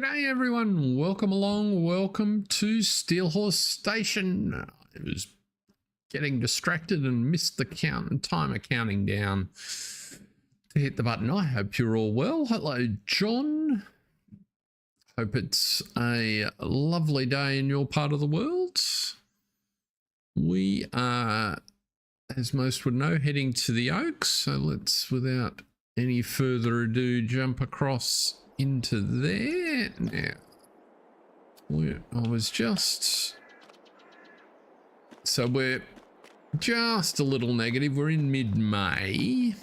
G'day everyone, welcome along, welcome to Steelhorse Station. I was getting distracted and missed the timer counting down to hit the button. I hope you're all well. Hello John, hope it's a lovely day in your part of the world. We are, as most would know, heading to the Oaks, so let's, without any further ado, jump across into there. Now, I was just, so we're just a little negative. We're in mid-May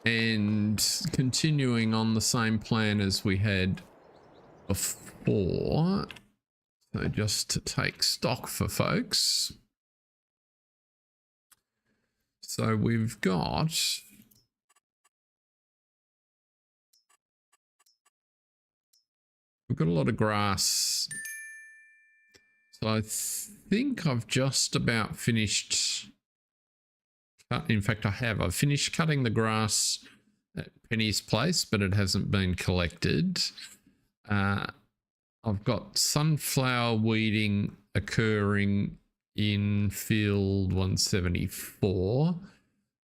and continuing on the same plan as we had before. So just to take stock for folks. So we've got a lot of grass. So I think I've just about finished. In fact, I've finished cutting the grass at Penny's place, but it hasn't been collected. I've got sunflower weeding occurring in field 174.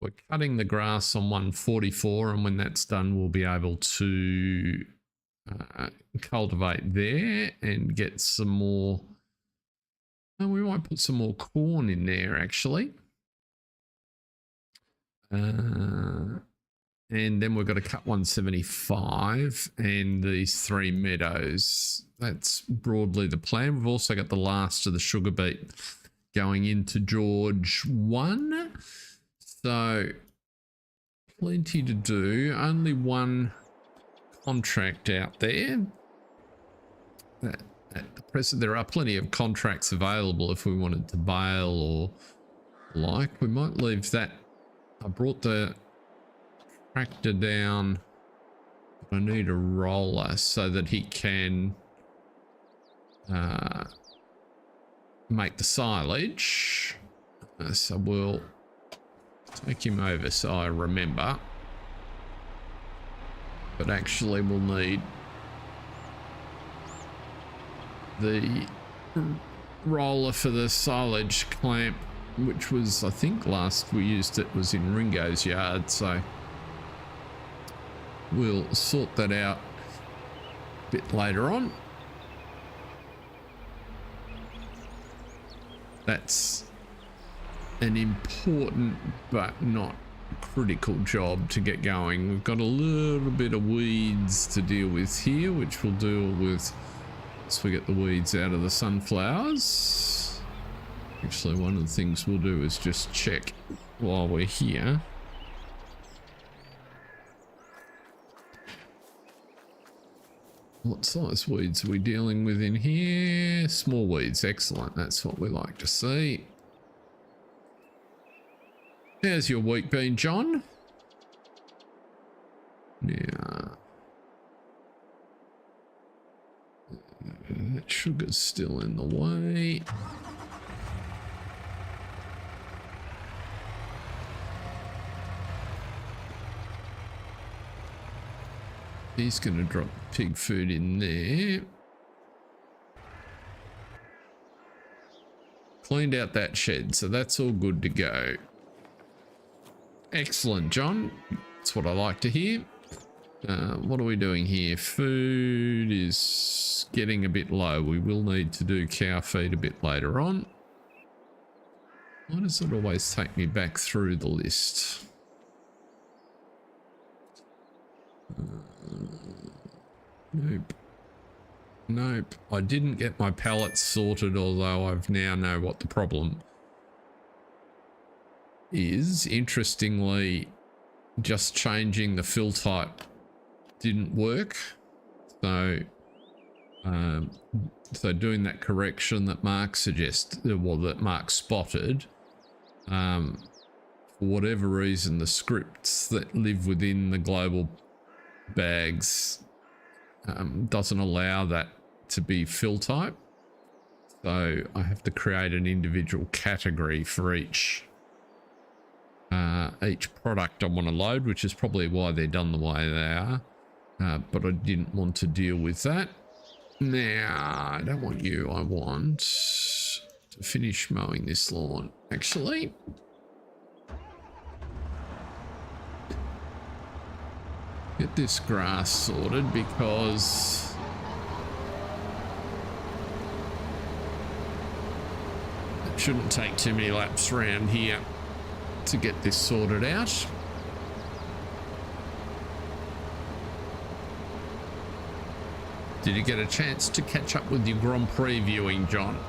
We're cutting the grass on 144, and when that's done, we'll be able to cultivate there and get some more. And we might put some more corn in there actually. And then we've got to cut 175 and these 3 meadows. That's broadly the plan. We've also got the last of the sugar beet going into George 1. So plenty to do. Only one contract out there. At the present, there are plenty of contracts available if we wanted to bail or like. We might leave that. I brought the tractor down. I need a roller so that he can make the silage. So we'll take him over so I remember. But actually we'll need the roller for the silage clamp, which was, I think last we used it was in Ringo's yard, so we'll sort that out a bit later on. That's an important but not critical job to get going. We've got a little bit of weeds to deal with here, which we'll deal with once we get the weeds out of the sunflowers. Actually, one of the things we'll do is just check while we're here. What size weeds are we dealing with in here? Small weeds, excellent. That's what we like to see. How's your week been, John? Now, that sugar's still in the way. He's going to drop pig food in there. Cleaned out that shed, so that's all good to go. Excellent, John. That's what I like to hear. What are we doing here? Food is getting a bit low. We will need to do cow feed a bit later on. Why does it always take me back through the list? Nope. Nope. I didn't get my pallets sorted, although I've now know what the problem is. Interestingly, just changing the fill type didn't work. So doing that correction that Mark suggested, well, that Mark spotted, for whatever reason, the scripts that live within the global bags doesn't allow that to be fill type. So I have to create an individual category for each product I want to load, which is probably why they're done the way they are. but I didn't want to deal with that. Now, I don't want you. I want to finish mowing this lawn. Actually, get this grass sorted because it shouldn't take too many laps around here to get this sorted out. Did you get a chance to catch up with your Grand Prix viewing, John?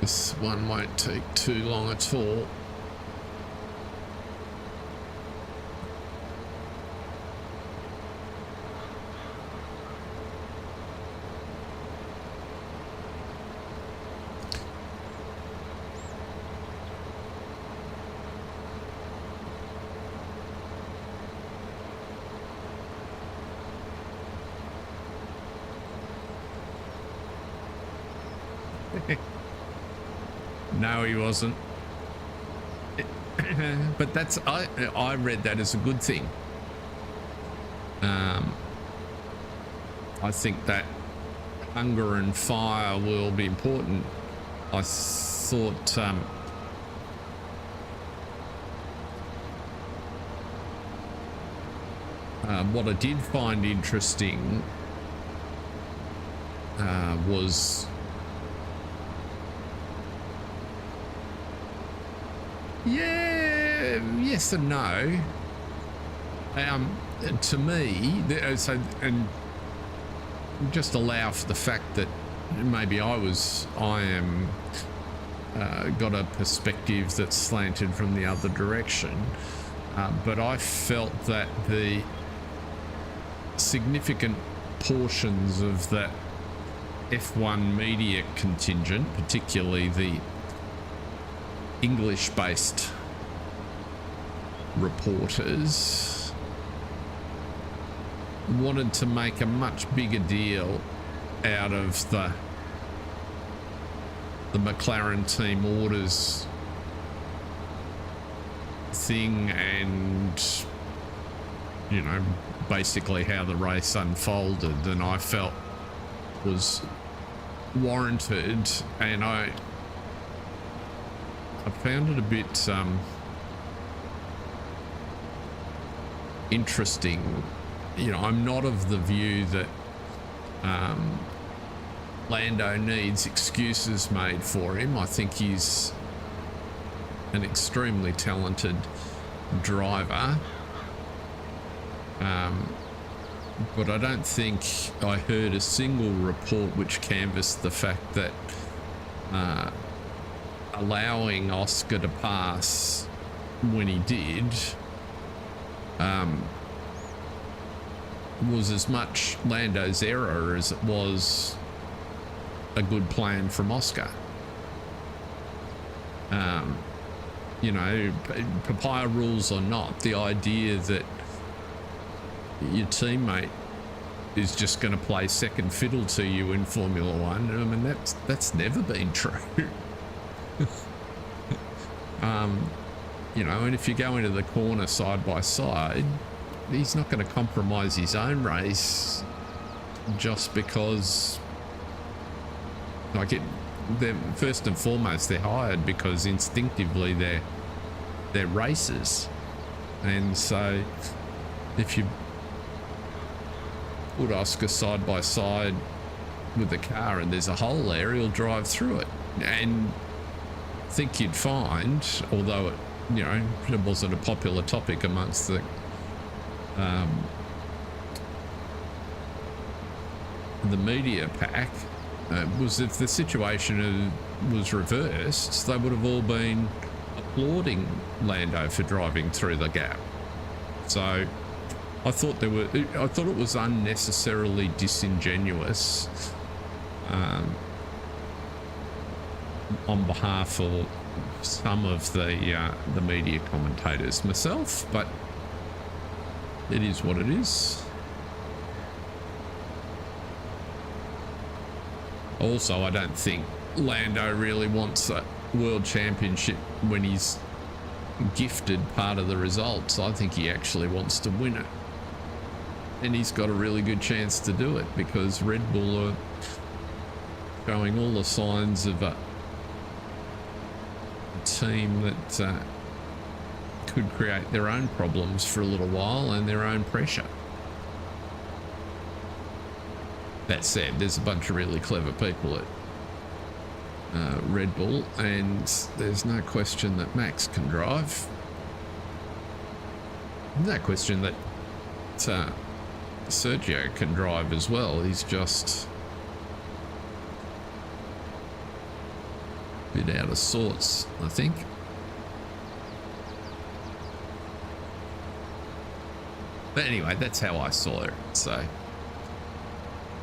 This one won't take too long at all. No, he wasn't. But that's I read that as a good thing. I think that hunger and fire will be important. I thought what I did find interesting was yes and no. To me, so, and just allow for the fact that maybe I am got a perspective that's slanted from the other direction, but I felt that the significant portions of that F1 media contingent, particularly the English-based reporters, wanted to make a much bigger deal out of the McLaren team orders thing, and you know, basically how the race unfolded than I felt was warranted. And I found it a bit interesting. You know, I'm not of the view that Lando needs excuses made for him. I think he's an extremely talented driver, but I don't think I heard a single report which canvassed the fact that allowing Oscar to pass when he did was as much Lando's error as it was a good plan from Oscar. You know, papaya rules or not, the idea that your teammate is just going to play second fiddle to you in Formula One, I mean, that's never been true. You know, and if you go into the corner side by side, he's not going to compromise his own race just because, like, they're first and foremost, they're hired because instinctively they're racers. And so if you put Oscar side by side with the car and there's a hole there, he'll drive through it. And I think you'd find, although it wasn't a popular topic amongst the media pack, was if the situation was reversed, they would have all been applauding Lando for driving through the gap. So I thought it was unnecessarily disingenuous on behalf of some of the media commentators myself, but it is what it is. Also, I don't think Lando really wants a world championship when he's gifted part of the results. I think he actually wants to win it, and he's got a really good chance to do it because Red Bull are showing all the signs of a team that could create their own problems for a little while and their own pressure. That said, there's a bunch of really clever people at Red Bull, and there's no question that Max can drive. No question that Sergio can drive as well. He's just a bit out of sorts, I think. But anyway, that's how I saw it. So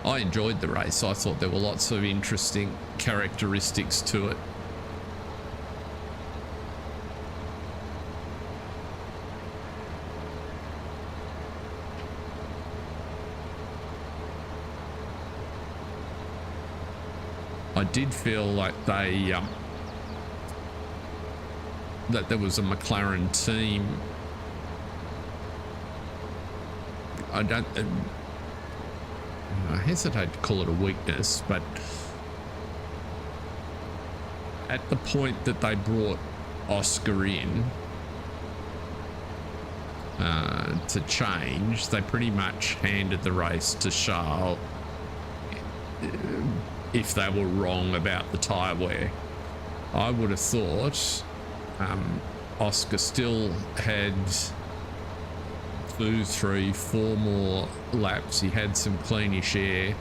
I enjoyed the race. I thought there were lots of interesting characteristics to it. I did feel like they that there was a McLaren team. I hesitate to call it a weakness, but at the point that they brought Oscar in to change, they pretty much handed the race to Charles if they were wrong about the tyre wear. I would have thought Oscar still had 2, 3, 4 more laps. He had some cleanish air.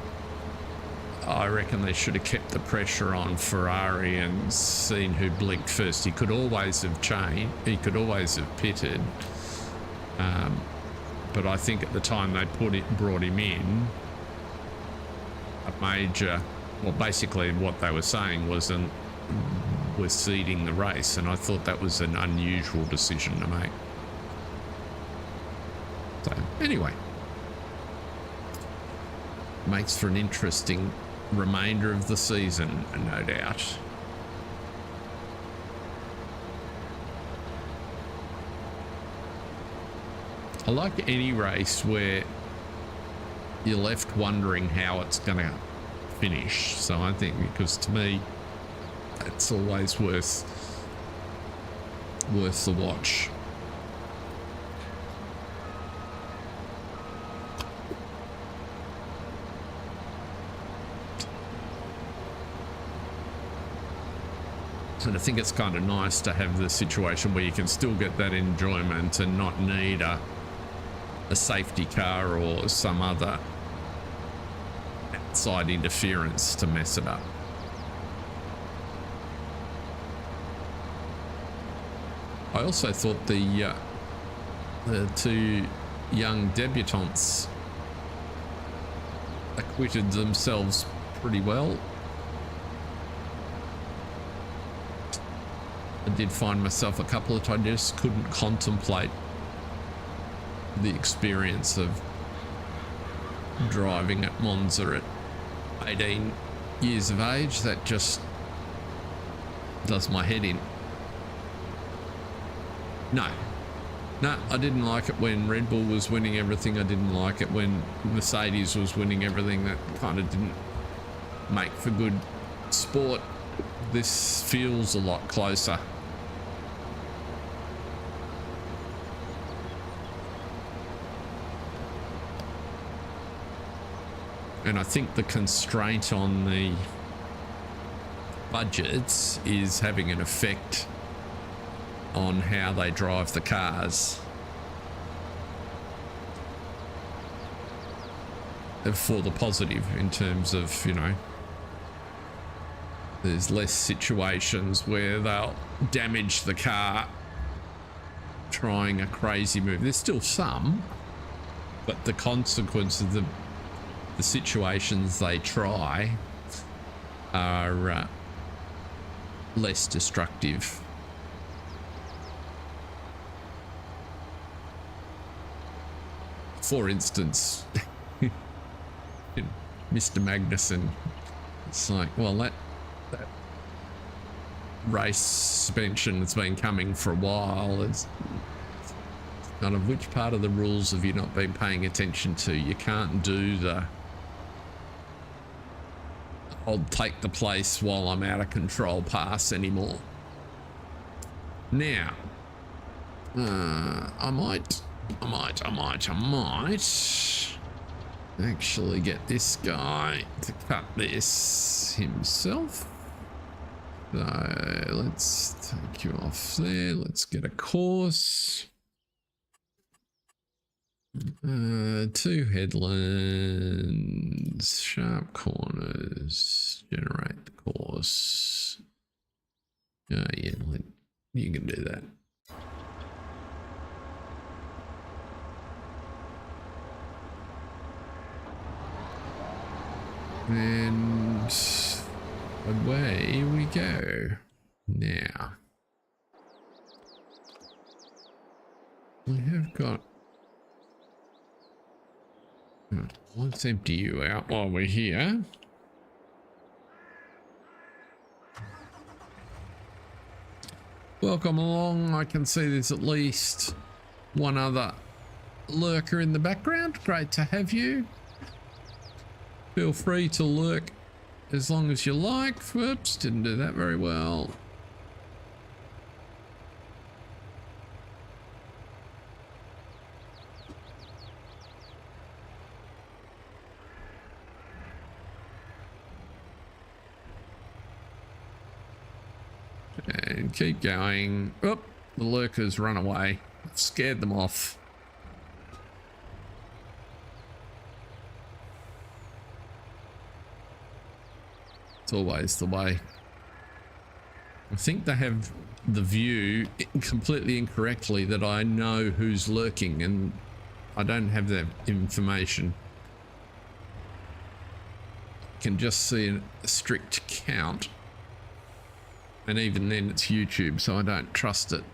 I reckon they should have kept the pressure on Ferrari and seen who blinked first. He could always have changed. He could always have pitted. But I think at the time they brought him in, a major, well, basically what they were saying was seeding the race, and I thought that was an unusual decision to make. So anyway, makes for an interesting remainder of the season, no doubt. I like any race where you're left wondering how it's going to finish. So I think, because to me, it's always worth the watch. And I think it's kind of nice to have the situation where you can still get that enjoyment and not need a safety car or some other outside interference to mess it up. I also thought the 2 young debutantes acquitted themselves pretty well. I did find myself a couple of times just couldn't contemplate the experience of driving at Monza at 18 years of age. That just does my head in. No, I didn't like it when Red Bull was winning everything. I didn't like it when Mercedes was winning everything. That kind of didn't make for good sport. This feels a lot closer. And I think the constraint on the budgets is having an effect on how they drive the cars for the positive, in terms of, you know, there's less situations where they'll damage the car trying a crazy move. There's still some, but the consequence of the situations they try are less destructive. For instance, Mr. Magnuson, it's like, well, that race suspension has been coming for a while. It's kind of, which part of the rules have you not been paying attention to? You can't do the I'll take the place while I'm out of control pass anymore. Now, I might actually get this guy to cut this himself. So let's take you off there. Let's get a course. 2 headlands, sharp corners, generate the course. Yeah, you can do that. And away we go. Now, we have got... Let's empty you out while we're here. Welcome along. I can see there's at least one other lurker in the background. Great to have you. Feel free to lurk as long as you like. Whoops, didn't do that very well. And keep going. Oh, the lurkers run away. I've scared them off. It's always the way. I think they have the view completely incorrectly that I know who's lurking, and I don't have that information. I can just see a strict count. And even then it's YouTube, so I don't trust it.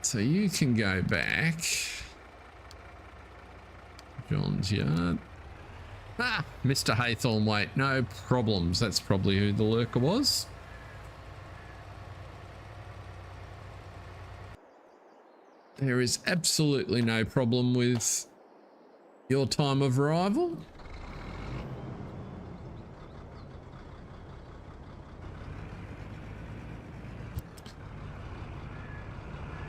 So you can go back. John's yard. Ah, Mr. Haythornwaite, no problems. That's probably who the lurker was. There is absolutely no problem with your time of arrival.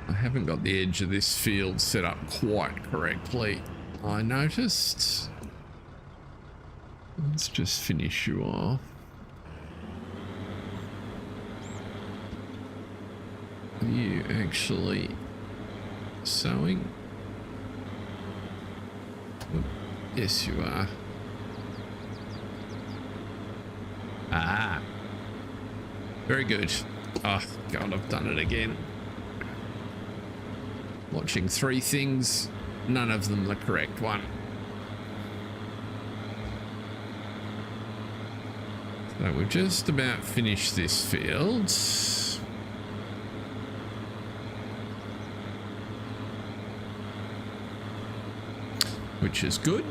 I haven't got the edge of this field set up quite correctly, I noticed. Let's just finish you off. Are you actually sowing? Oh, yes, you are. Ah, very good. Oh, God, I've done it again. Watching 3 things, none of them the correct one. So we've just about finished this field. Which is good.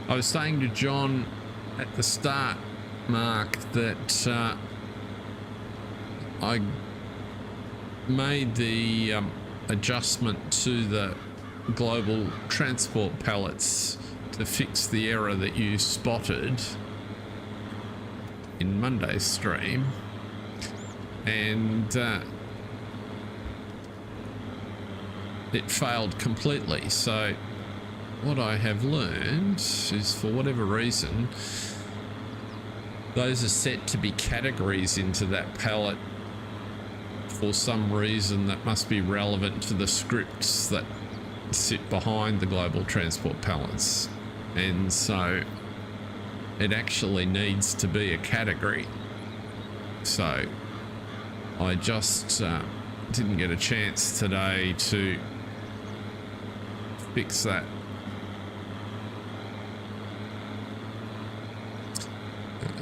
I was saying to John at the start, Mark, that I made the adjustment to the global transport pallets to fix the error that you spotted in Monday's stream, and it failed completely. So what I have learned is, for whatever reason, those are set to be categories into that pallet for some reason that must be relevant to the scripts that sit behind the global transport pallets. And so it actually needs to be a category. So I just didn't get a chance today to fix that.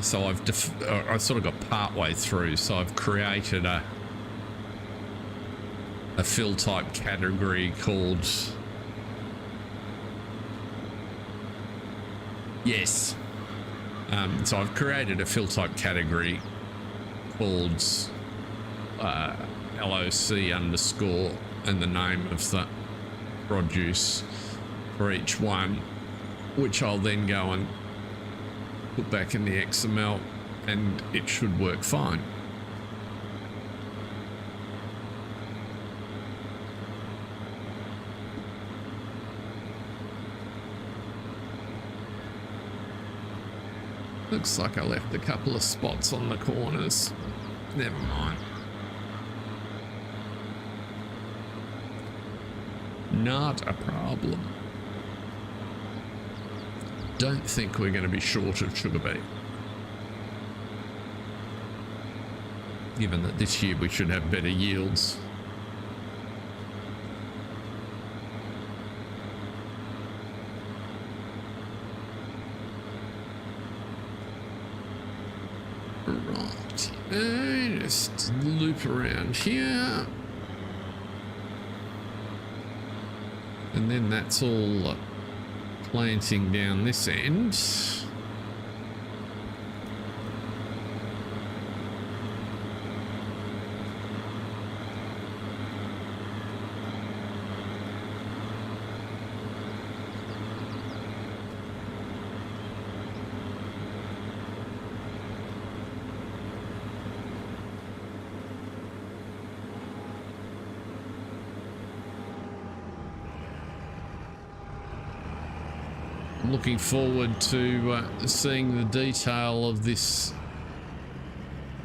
So I sort of got part way through, so I've created a fill type category called... Yes. So I've created a fill type category called LOC underscore and the name of the produce for each one, which I'll then go and put back in the XML, and it should work fine. Looks like I left a couple of spots on the corners. Never mind. Not a problem. Don't think we're going to be short of sugar beet. Given that this year we should have better yields. Right, just loop around here. And then that's all planting down this end. Looking forward to seeing the detail of this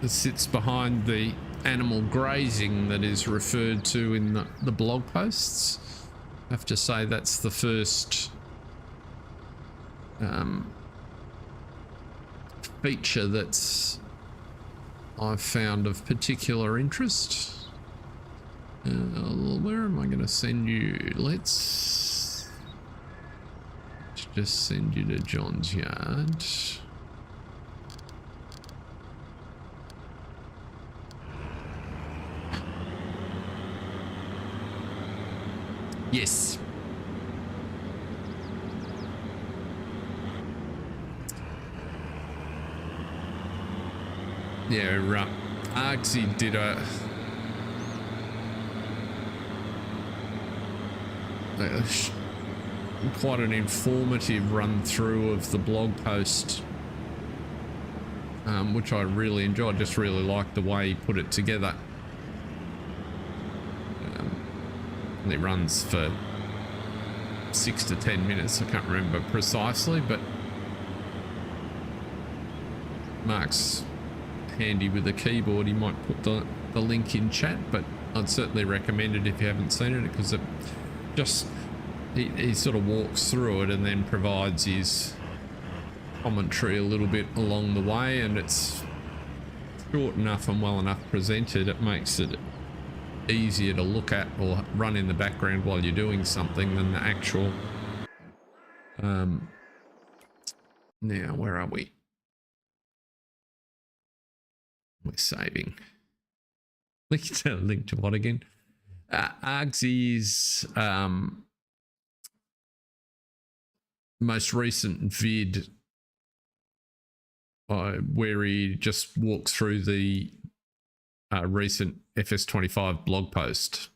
that sits behind the animal grazing that is referred to in the blog posts. I have to say that's the first feature that's I've found of particular interest. Where am I going to send you? Let's just send you to John's yard. Yes. Yeah, Argsy did quite an informative run through of the blog post, which I really enjoyed. I just really liked the way he put it together. And it runs for 6 to 10 minutes. I can't remember precisely, but Mark's handy with the keyboard. He might put the link in chat, but I'd certainly recommend it if you haven't seen it, because it just he sort of walks through it and then provides his commentary a little bit along the way, and it's short enough and well enough presented. It makes it easier to look at or run in the background while you're doing something than the actual now where are we? We're saving. Link to what again? Argsy's most recent vid where he just walks through the recent FS25 blog post.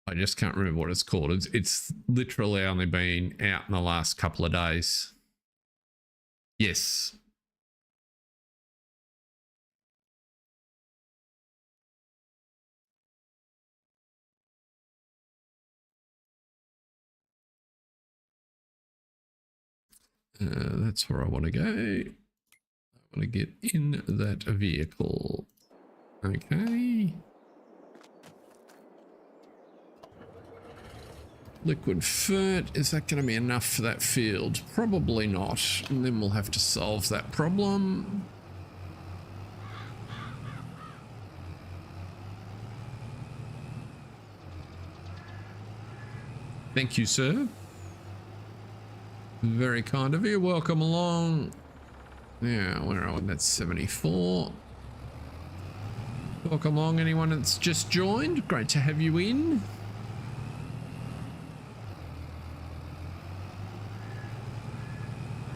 I just can't remember what it's called. It's literally only been out in the last couple of days. Yes. That's where I want to go. I want to get in that vehicle. Okay. Liquid fert, is that going to be enough for that field? Probably not. And then we'll have to solve that problem. Thank you, sir. Very kind of you. Welcome along. Yeah, where are we? That's 74. Welcome along, anyone that's just joined. Great to have you in.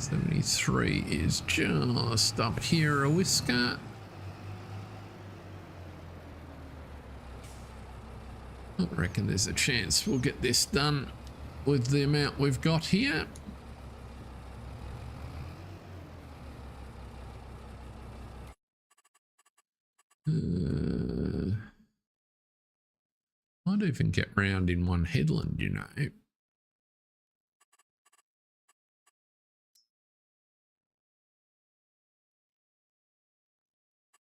$73 is just up here a whisker. I reckon there's a chance we'll get this done with the amount we've got here. Might even get round in one headland, you know.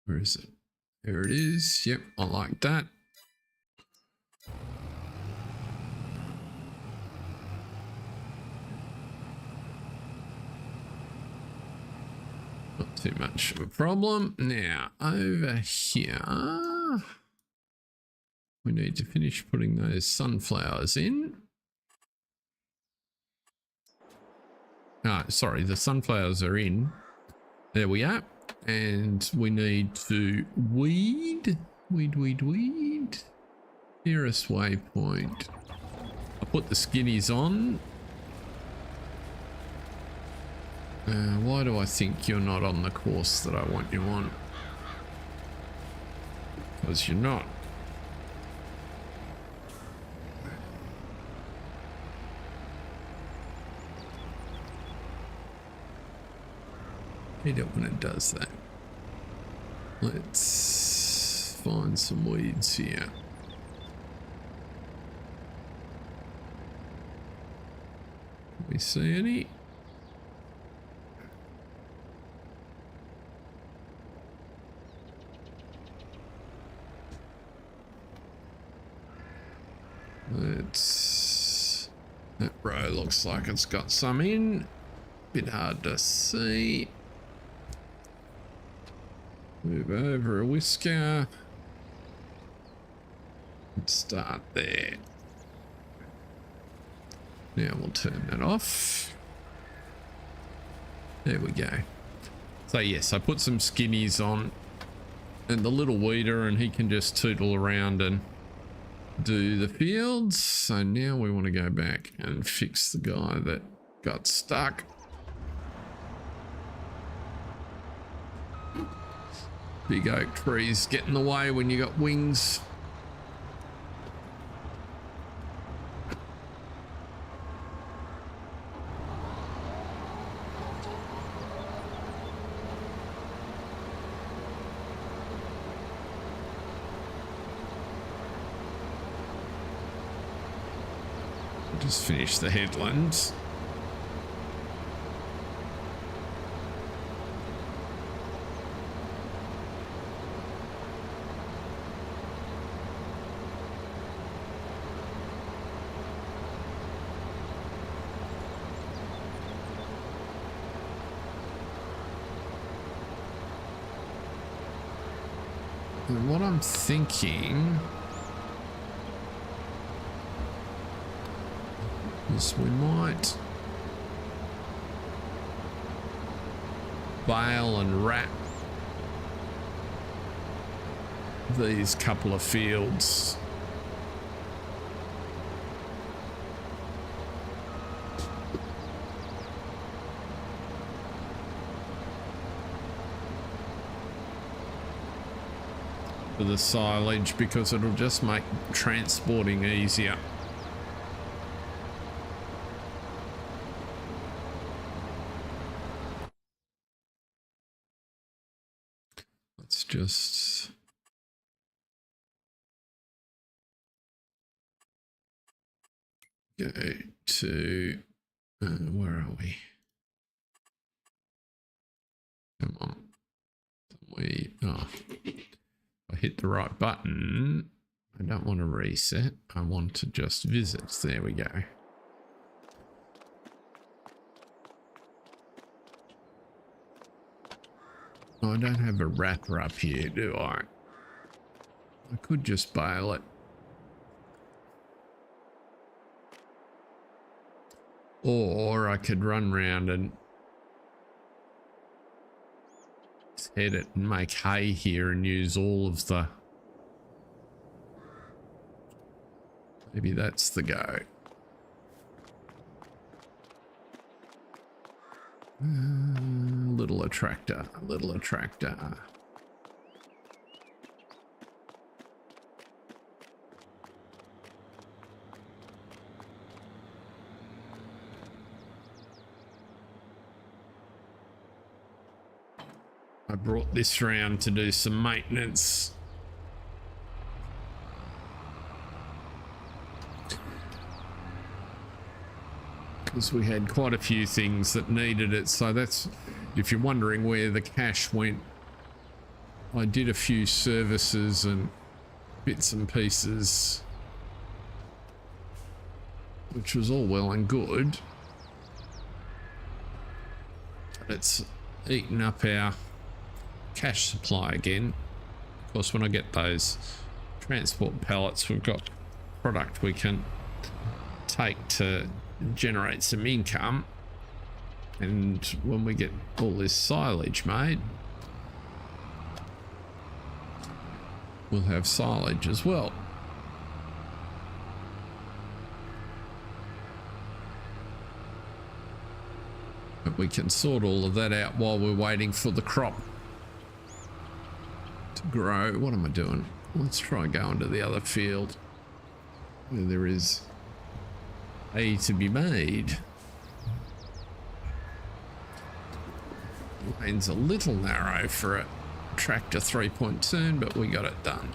Where is it? There it is. Yep, I like that. Not too much of a problem. Now, over here, we need to finish putting those sunflowers in. Ah, sorry, the sunflowers are in. There we are. And we need to weed. Nearest waypoint. I'll put the skinnies on. Why do I think you're not on the course that I want you on? Because you're not. I hate it when it does that. Let's find some weeds here. Can we see any? That row looks like it's got some in. Bit hard to see. Move over a whisker. Let's start there. Now we'll turn that off. There we go. So yes, I put some skinnies on and the little weeder, and he can just tootle around and do the fields. So now we want to go back and fix the guy that got stuck. Big oak trees get in the way when you got wings. Just finish the headlands. And what I'm thinking is we might bale and wrap these couple of fields. For the silage, because it'll just make transporting easier. Let's just go to where are we? Come on. I hit the right button. I don't want to reset. I want to just visit. There we go. Oh, I don't have a wrapper up here, do I? I could just bale it. Or I could run round and head it and make hay here and use all of the Maybe that's the go. Little attractor, little attractor. I brought this round to do some maintenance. Because we had quite a few things that needed it. So that's, if you're wondering where the cash went, I did a few services and bits and pieces, which was all well and good. It's eaten up our cash supply again. Of course, when I get those transport pallets, we've got product we can take to generate some income, and when we get all this silage made, we'll have silage as well. But we can sort all of that out while we're waiting for the crop to grow. What am I doing? Let's try going to the other field where there is hay to be made. Lane's a little narrow for a tractor 3-point turn, but we got it done.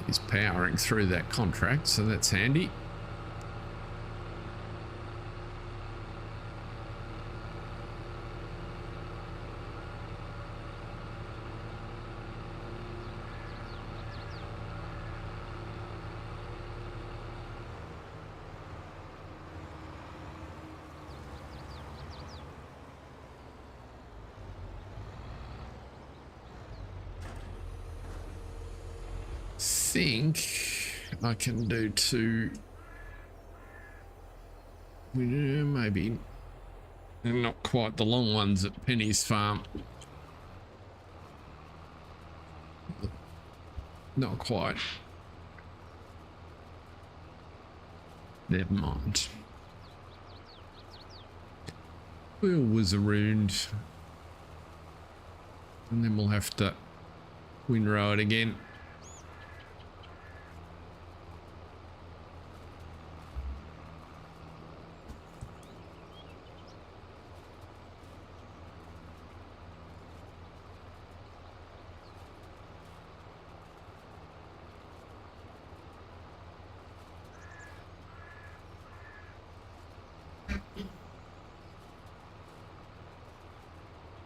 He's powering through that contract, so that's handy. Think I can do two, maybe not quite the long ones at Penny's farm, not quite, never mind. We'll whiz around and then we'll have to windrow it again.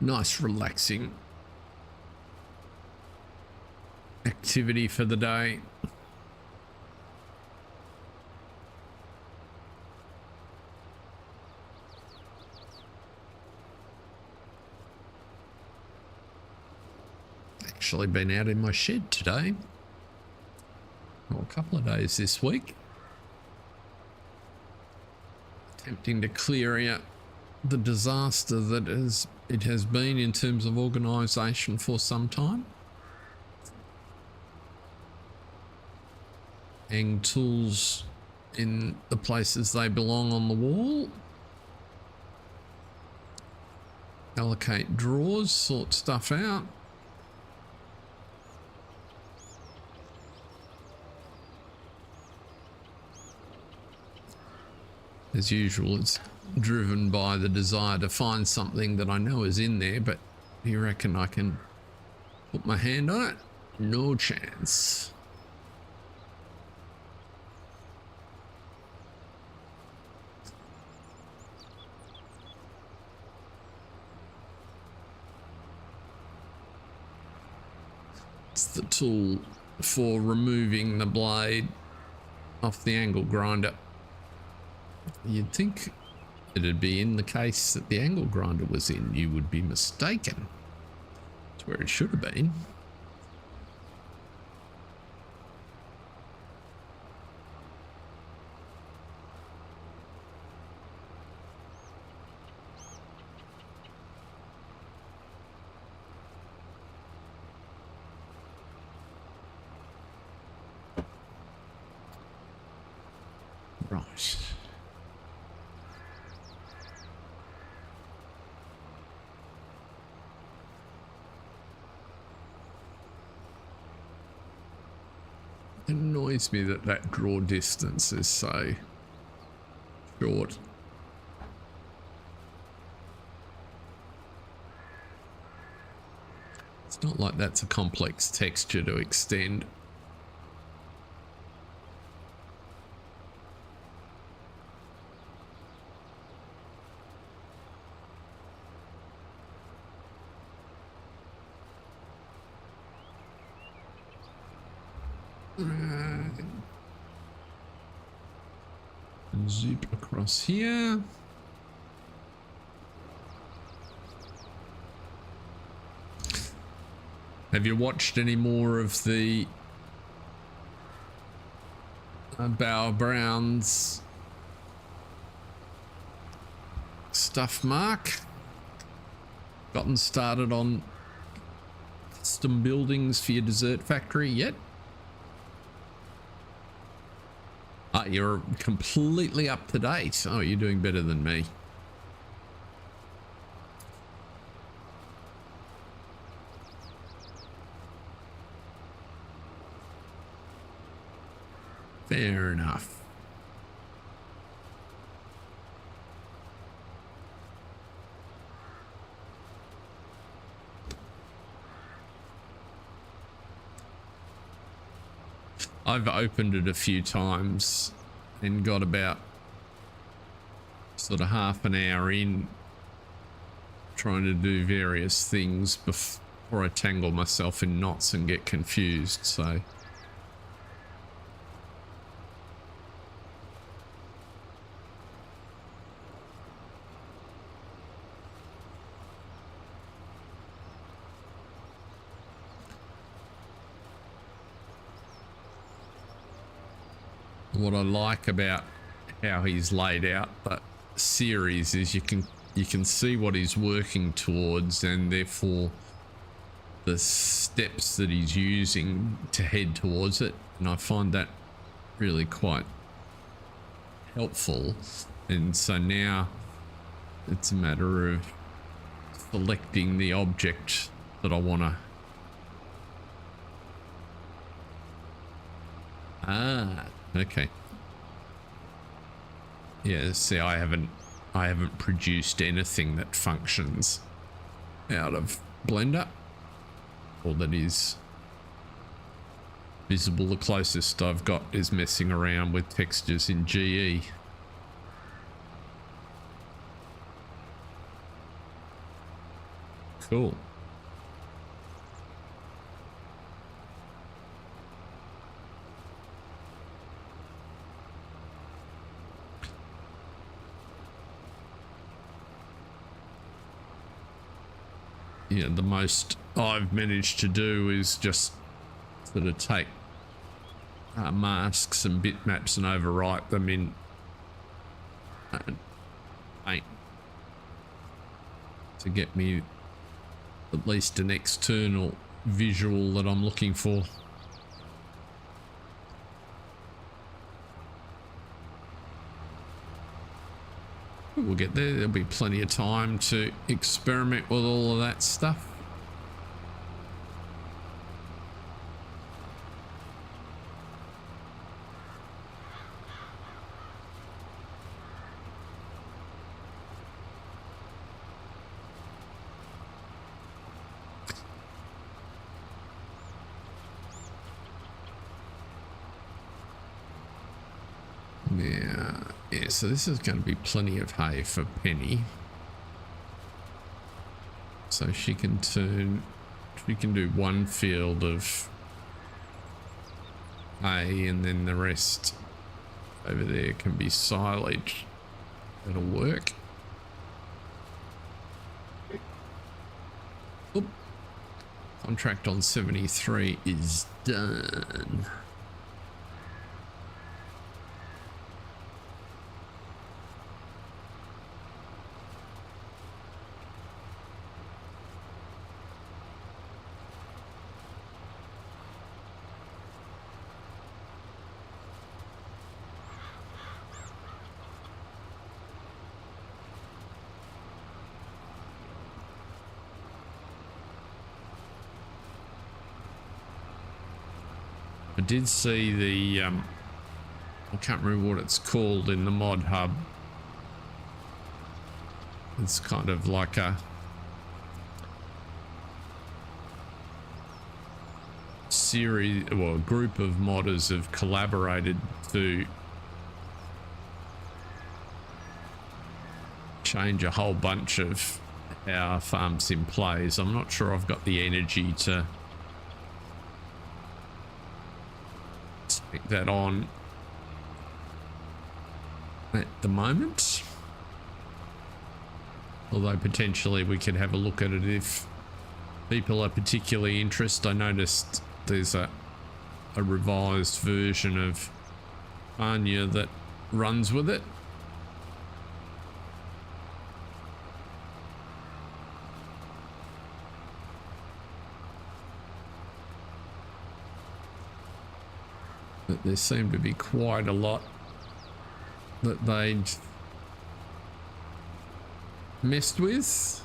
Nice relaxing activity for the day. Actually been out in my shed today, or a couple of days this week, attempting to clear out the disaster that it has been in terms of organisation for some time. Hang tools in the places they belong on the wall. Allocate drawers, sort stuff out. As usual, it's driven by the desire to find something that I know is in there, but you reckon I can put my hand on it? No chance. It's the tool for removing the blade off the angle grinder. You'd think it'd be in the case that the angle grinder was in. You would be mistaken. It's where it should have been. It annoys me that that draw distance is so short. It's not like that's a complex texture to extend. Zoop across here. Have you watched any more of the Bower Brown's stuff, Mark? Gotten started on custom buildings for your dessert factory yet? You're completely up to date. Oh, you're doing better than me. Fair enough. I've opened it a few times and got about sort of half an hour in trying to do various things before I tangle myself in knots and get confused, so what I like about how he's laid out that series is you can see what he's working towards, and therefore the steps that he's using to head towards it, and I find that really quite helpful. And so now it's a matter of selecting the object that I want to okay. Yeah, see, I haven't produced anything that functions out of Blender, or that is visible. The closest I've got is messing around with textures in GE. Cool. Yeah, the most I've managed to do is just sort of take masks and bitmaps and overwrite them in Paint to get me at least an external visual that I'm looking for. We'll get there. There'll be plenty of time to experiment with all of that stuff. Yeah, so this is going to be plenty of hay for Penny. So she can do one field of hay, and then the rest over there can be silage. That'll work. Oop. Contract on 73 is done. I did see the I can't remember what it's called in the mod hub. It's kind of like a series, well, a group of modders have collaborated to change a whole bunch of how Farm Sim plays. I'm not sure I've got the energy to stick that on at the moment, although potentially we could have a look at it if people are particularly interested. I noticed there's a revised version of Anya that runs with it. But there seemed to be quite a lot that they'd messed with.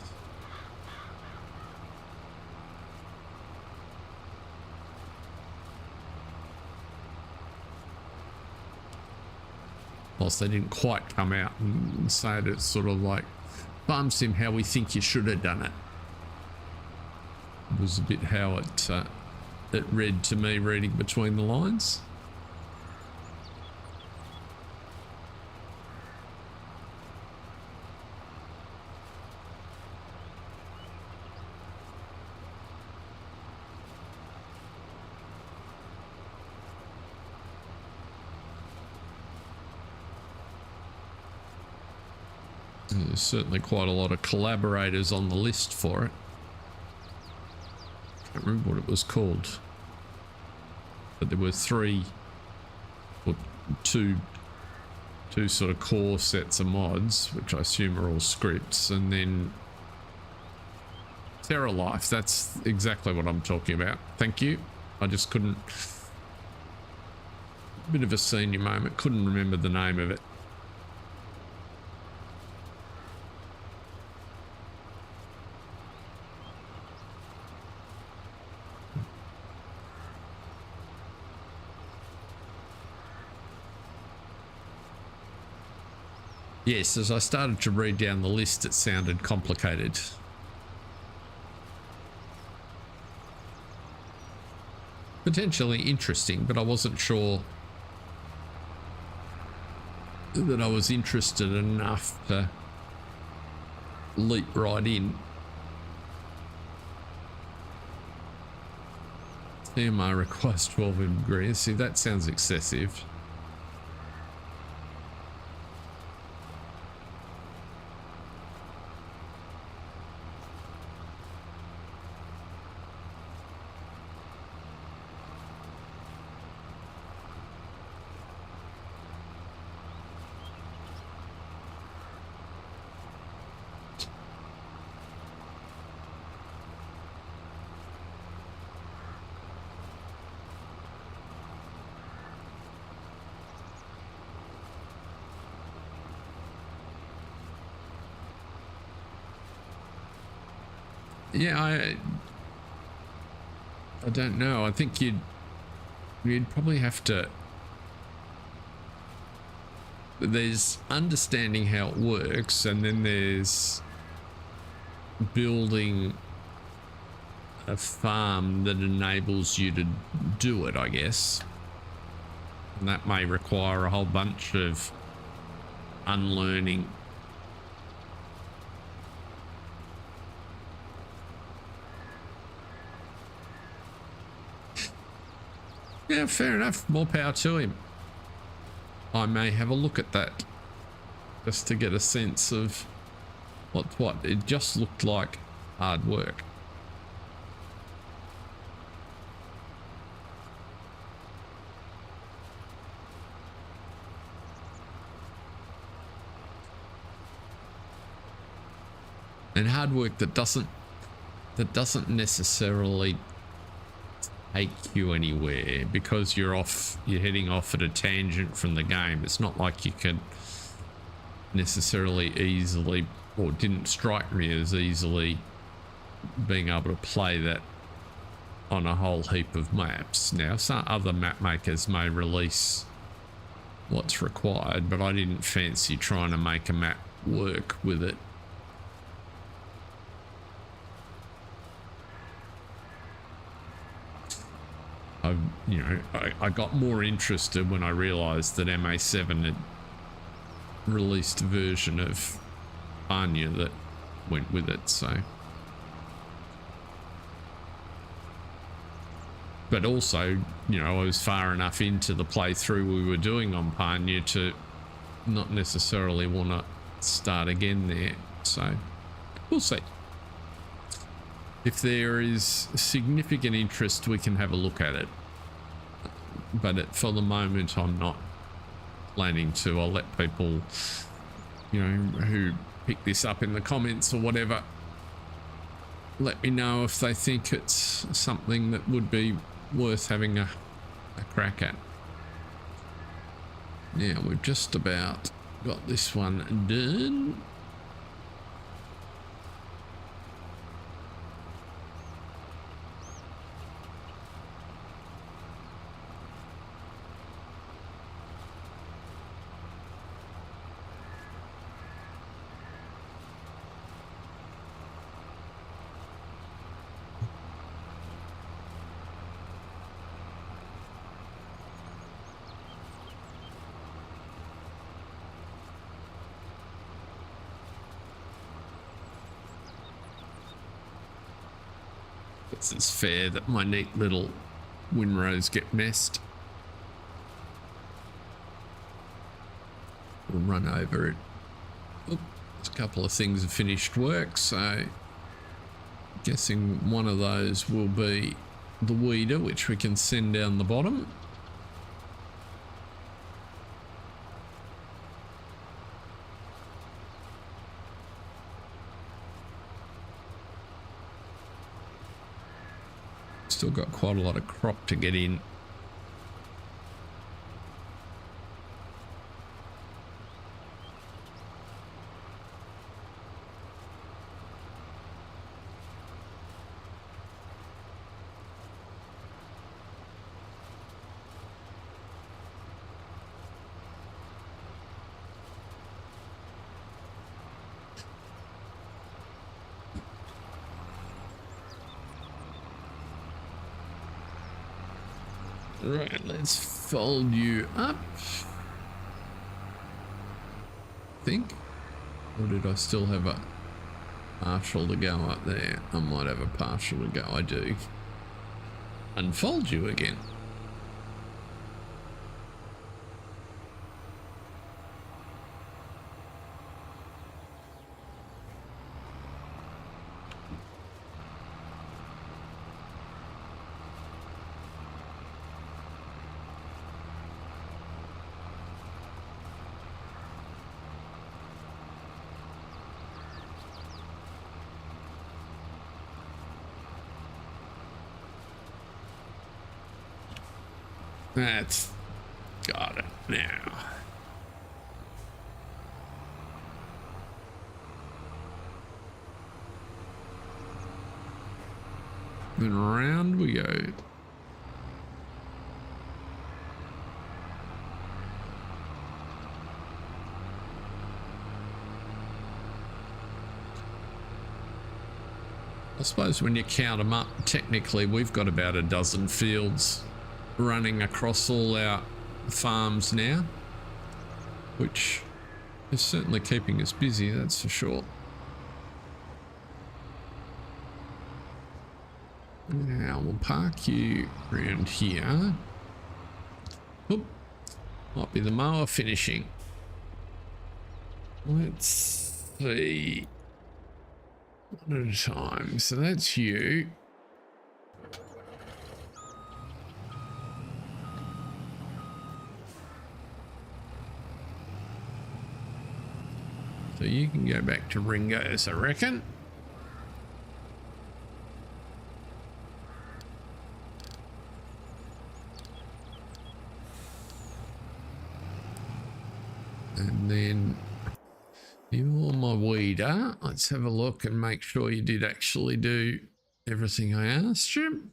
Whilst they didn't quite come out and say it, it's sort of like Farm Sim how we think you should have done it. It was a bit how it read to me, reading between the lines. There's certainly quite a lot of collaborators on the list for it. Can't remember what it was called, but there were three or two sort of core sets of mods, which I assume are all scripts, and then Terra Life. That's exactly what I'm talking about. Thank you. I just couldn't. Bit of a senior moment. Couldn't remember the name of it. Yes, as I started to read down the list, it sounded complicated. Potentially interesting, but I wasn't sure that I was interested enough to leap right in. CMR requires 12 ingredients. See, that sounds excessive. Yeah, I don't know. I think you'd probably have to. There's understanding how it works, and then there's building a farm that enables you to do it, I guess. And that may require a whole bunch of unlearning. Yeah, fair enough. More power to him. I may have a look at that just to get a sense of what's what. It just looked like hard work. And hard work that doesn't necessarily take you anywhere, because you're heading off at a tangent from the game. It's not like you can necessarily easily, or didn't strike me as easily being able to play that on a whole heap of maps. Now, some other map makers may release what's required, but I didn't fancy trying to make a map work with it. I got more interested when I realized that MA7 had released a version of Anya that went with it, so. But also, I was far enough into the playthrough we were doing on Panya to not necessarily want to start again there. So we'll see. If there is significant interest, we can have a look at it. But for the moment, I'm not planning to. I'll let people, who pick this up in the comments or whatever, let me know if they think it's something that would be worth having a crack at. Now we've just about got this one done. It's fair that my neat little windrows get messed. We'll run over it. Oop, there's a couple of things have finished work, so guessing one of those will be the weeder, which we can send down the bottom. Still got quite a lot of crop to get in. Right, let's fold you up. Think. Or did I still have a partial to go up there? I might have a partial to go. I do. Unfold you again. That's got it now. Then around we go. I suppose when you count them up, technically we've got about a dozen fields running across all our farms now, which is certainly keeping us busy, that's for sure. Now we'll park you around here. Oop, might be the mower finishing. Let's see. One at a time. So that's you. So you can go back to Ringo's, I reckon. And then you're my weeder. Let's have a look and make sure you did actually do everything I asked you.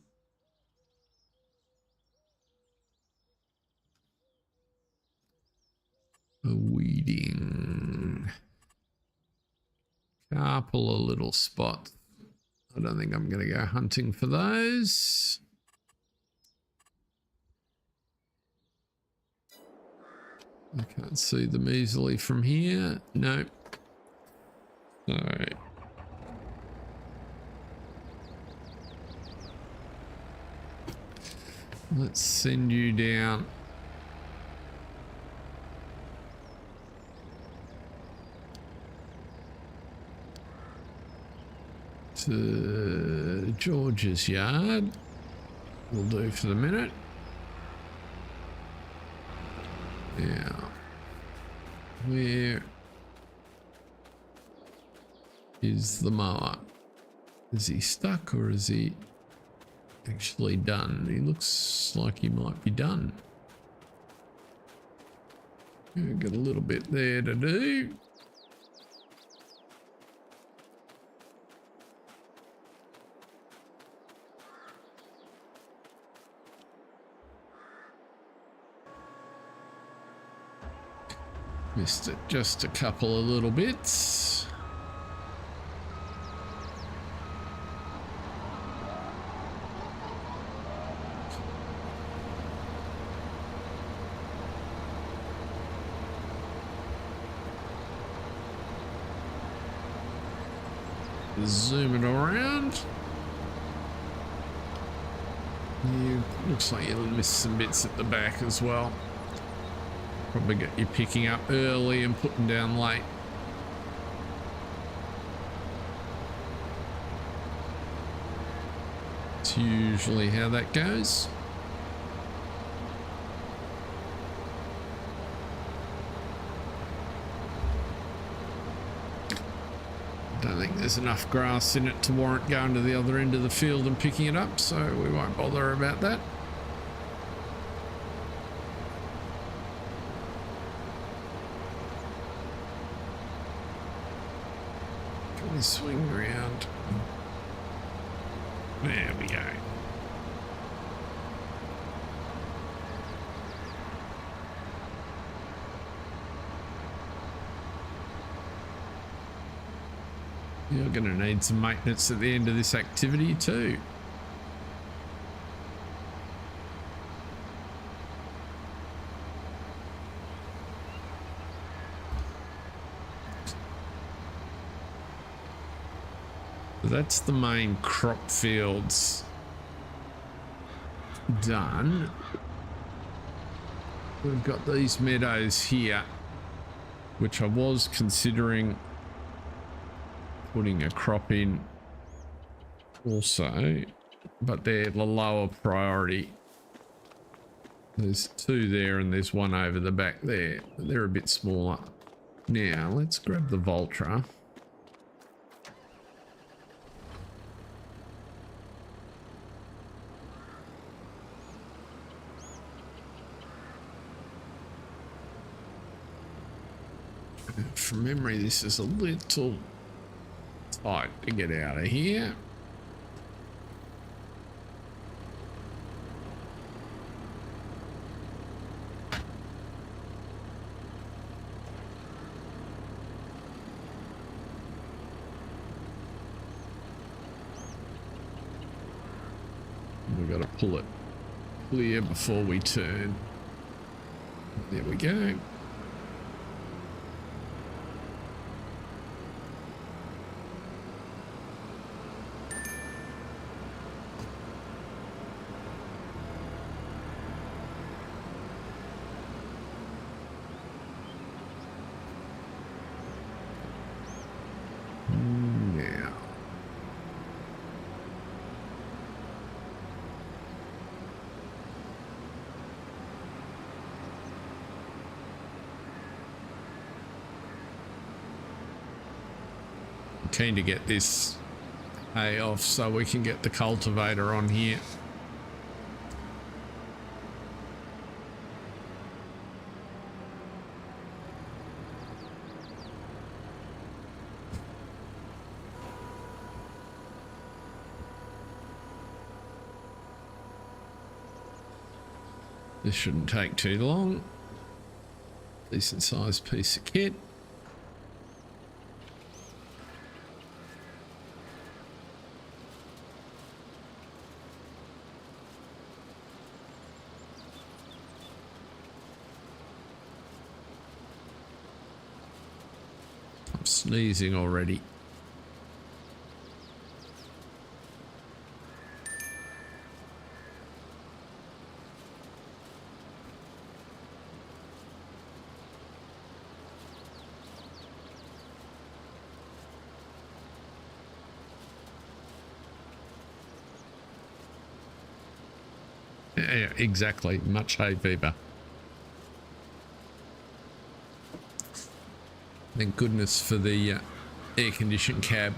a weeding. Couple of little spots. I don't think I'm going to go hunting for those. I can't see them easily from here. Nope. So let's send you down. To George's yard. Will do for the minute. Now, where is the mower? Is he stuck or is he actually done? He looks like he might be done. We've got a little bit there to do. Missed it just a couple of little bits. Zoom it around. Looks like you missed some bits at the back as well. Probably got you picking up early and putting down late. It's usually how that goes. Don't think there's enough grass in it to warrant going to the other end of the field and picking it up, so we won't bother about that. Can we swing around? There we go. You're going to need some maintenance at the end of this activity too. So that's the main crop fields done. We've got these meadows here, which I was considering putting a crop in also, but they're the lower priority. There's two there and there's one over the back there, but they're a bit smaller. Now let's grab the Voltra. From memory, this is a little tight to get out of here. We've got to pull it clear before we turn. There we go. Keen to get this hay off so we can get the cultivator on here. This shouldn't take too long. Decent sized piece of kit. I'm sneezing already. Yeah, exactly. Much hay fever. Thank goodness for the air-conditioned cab.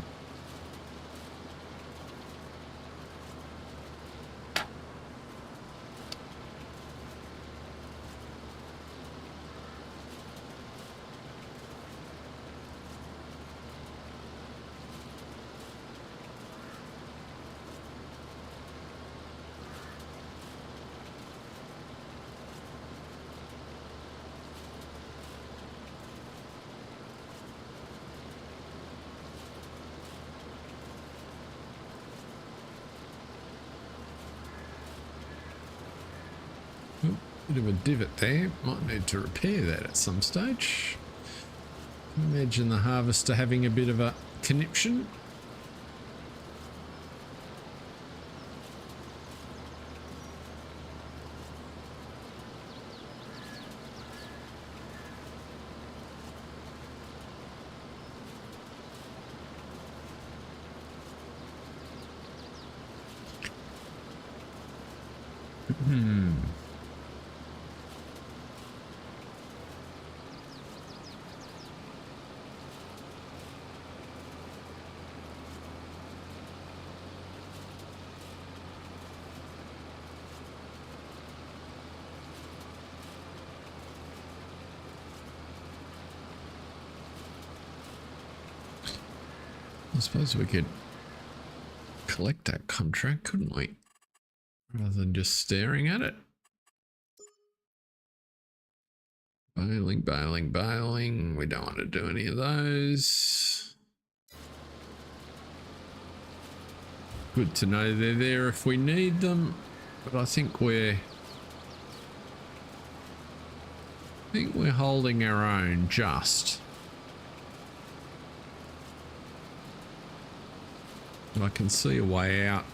Bit of a divot there. Might need to repair that at some stage. Imagine the harvester having a bit of a conniption. I suppose we could collect that contract, couldn't we? Rather than just staring at it. Bailing, bailing, bailing. We don't want to do any of those. Good to know they're there if we need them. But I think we're holding our own just. I can see a way out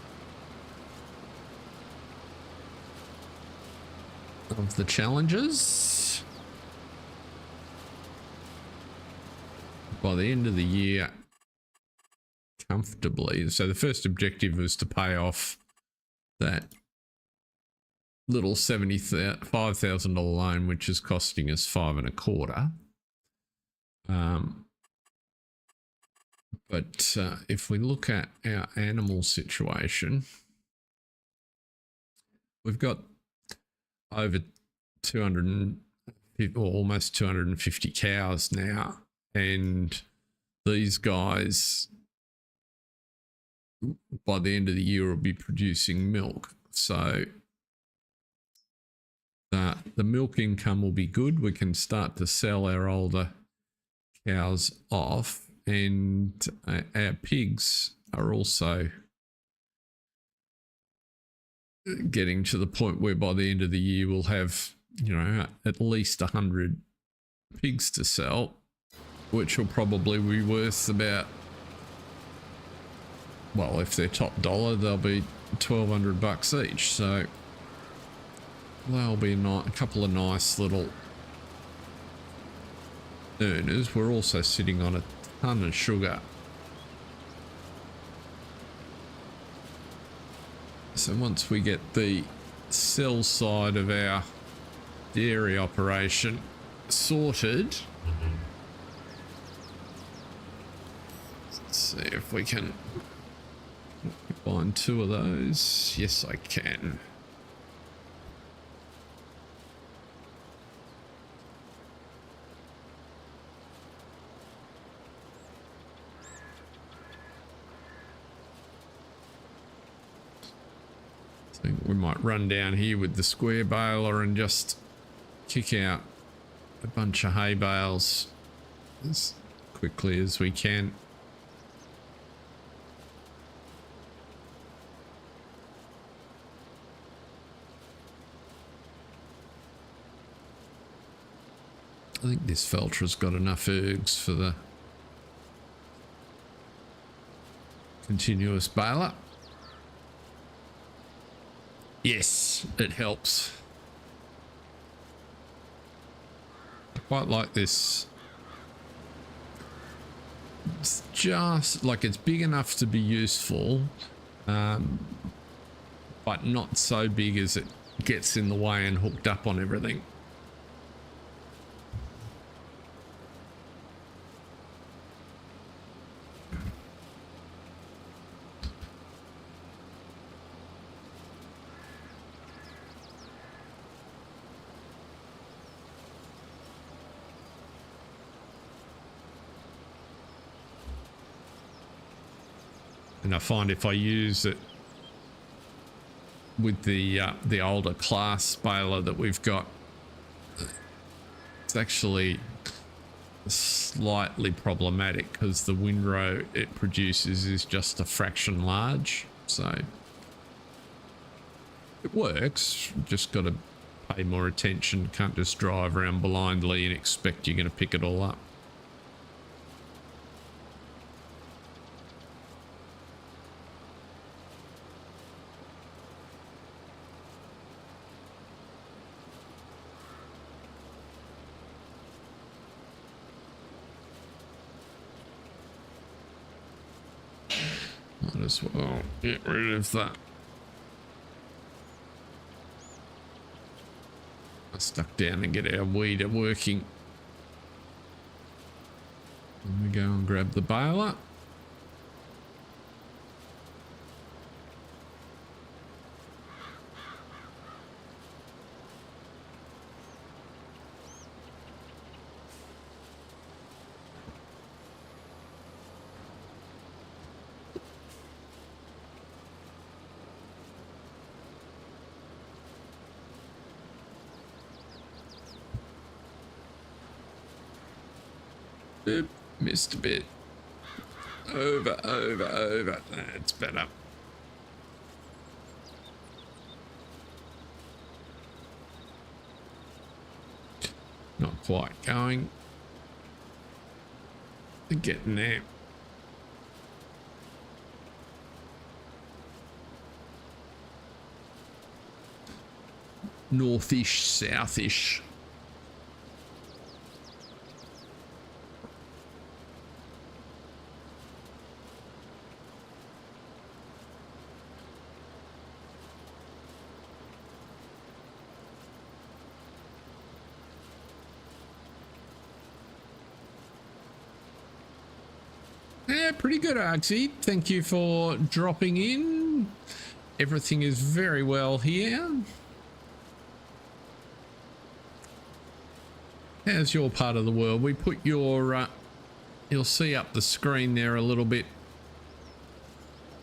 of the challenges. By the end of the year, comfortably. So the first objective was to pay off that little $75,000 loan, which is costing us $5.25. But if we look at our animal situation, we've got over 250 or almost 250 cows now, and these guys by the end of the year will be producing milk. So the milk income will be good. We can start to sell our older cows off. And our pigs are also getting to the point where by the end of the year we'll have, you know, at least 100 pigs to sell, which will probably be worth about, well, if they're top dollar, they'll be $1,200 each. So they'll be a couple of nice little earners. We're also sitting on a ton of sugar. So once we get the sell side of our dairy operation sorted, let's see if we can find 2 of those. Yes, I can. We might run down here with the square baler and just kick out a bunch of hay bales as quickly as we can. I think this Feltra's got enough ergs for the continuous baler. Yes, it helps. I quite like this. It's just like it's big enough to be useful, but not so big as it gets in the way and hooked up on everything. And I find if I use it with the older class baler that we've got, it's actually slightly problematic because the windrow it produces is just a fraction large. So it works, just got to pay more attention. Can't just drive around blindly and expect you're going to pick it all up. Might as well get rid of that. Let's duck down and get our weeder working. And we go and grab the baler. Oop, missed a bit. Over. That's better. Not quite going. Getting there. Northish, southish. Yeah, pretty good, Argsy. Thank you for dropping in. Everything is very well here. How's your part of the world? We put your, you'll see up the screen there a little bit,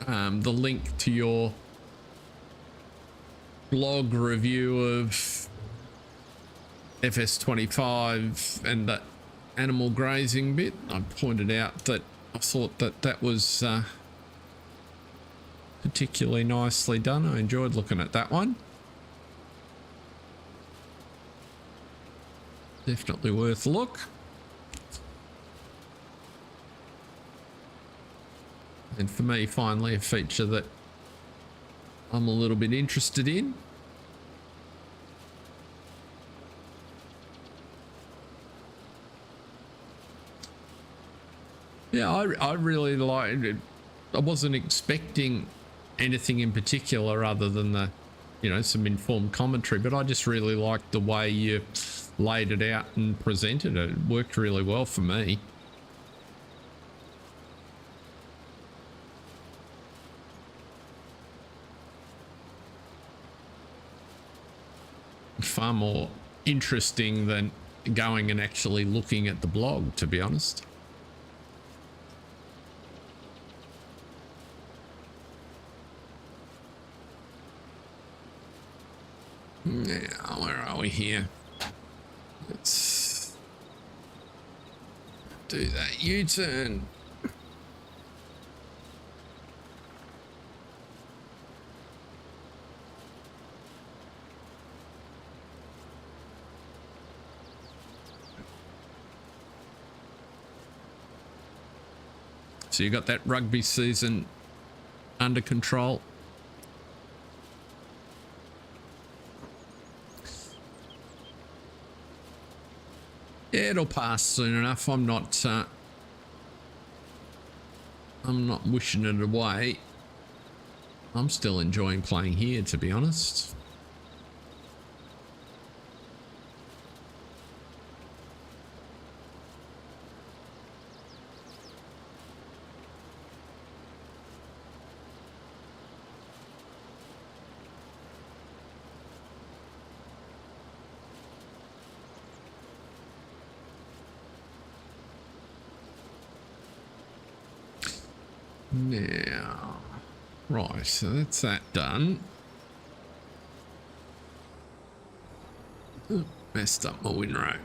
the link to your blog review of FS25 and the animal grazing bit. I pointed out that I thought that that was particularly nicely done. I enjoyed looking at that one. Definitely worth a look. And for me, finally, a feature that I'm a little bit interested in. Yeah, I really liked it. I wasn't expecting anything in particular other than the, you know, some informed commentary, but I just really liked the way you laid it out and presented it. It worked really well for me. Far more interesting than going and actually looking at the blog, to be honest. Now, where are we here? Let's Do that U-turn. So you got that rugby season under control? Yeah, it'll pass soon enough. I'm not wishing it away. I'm still enjoying playing here, to be honest. Now, right, so that's that done. Ooh, messed up my windrow.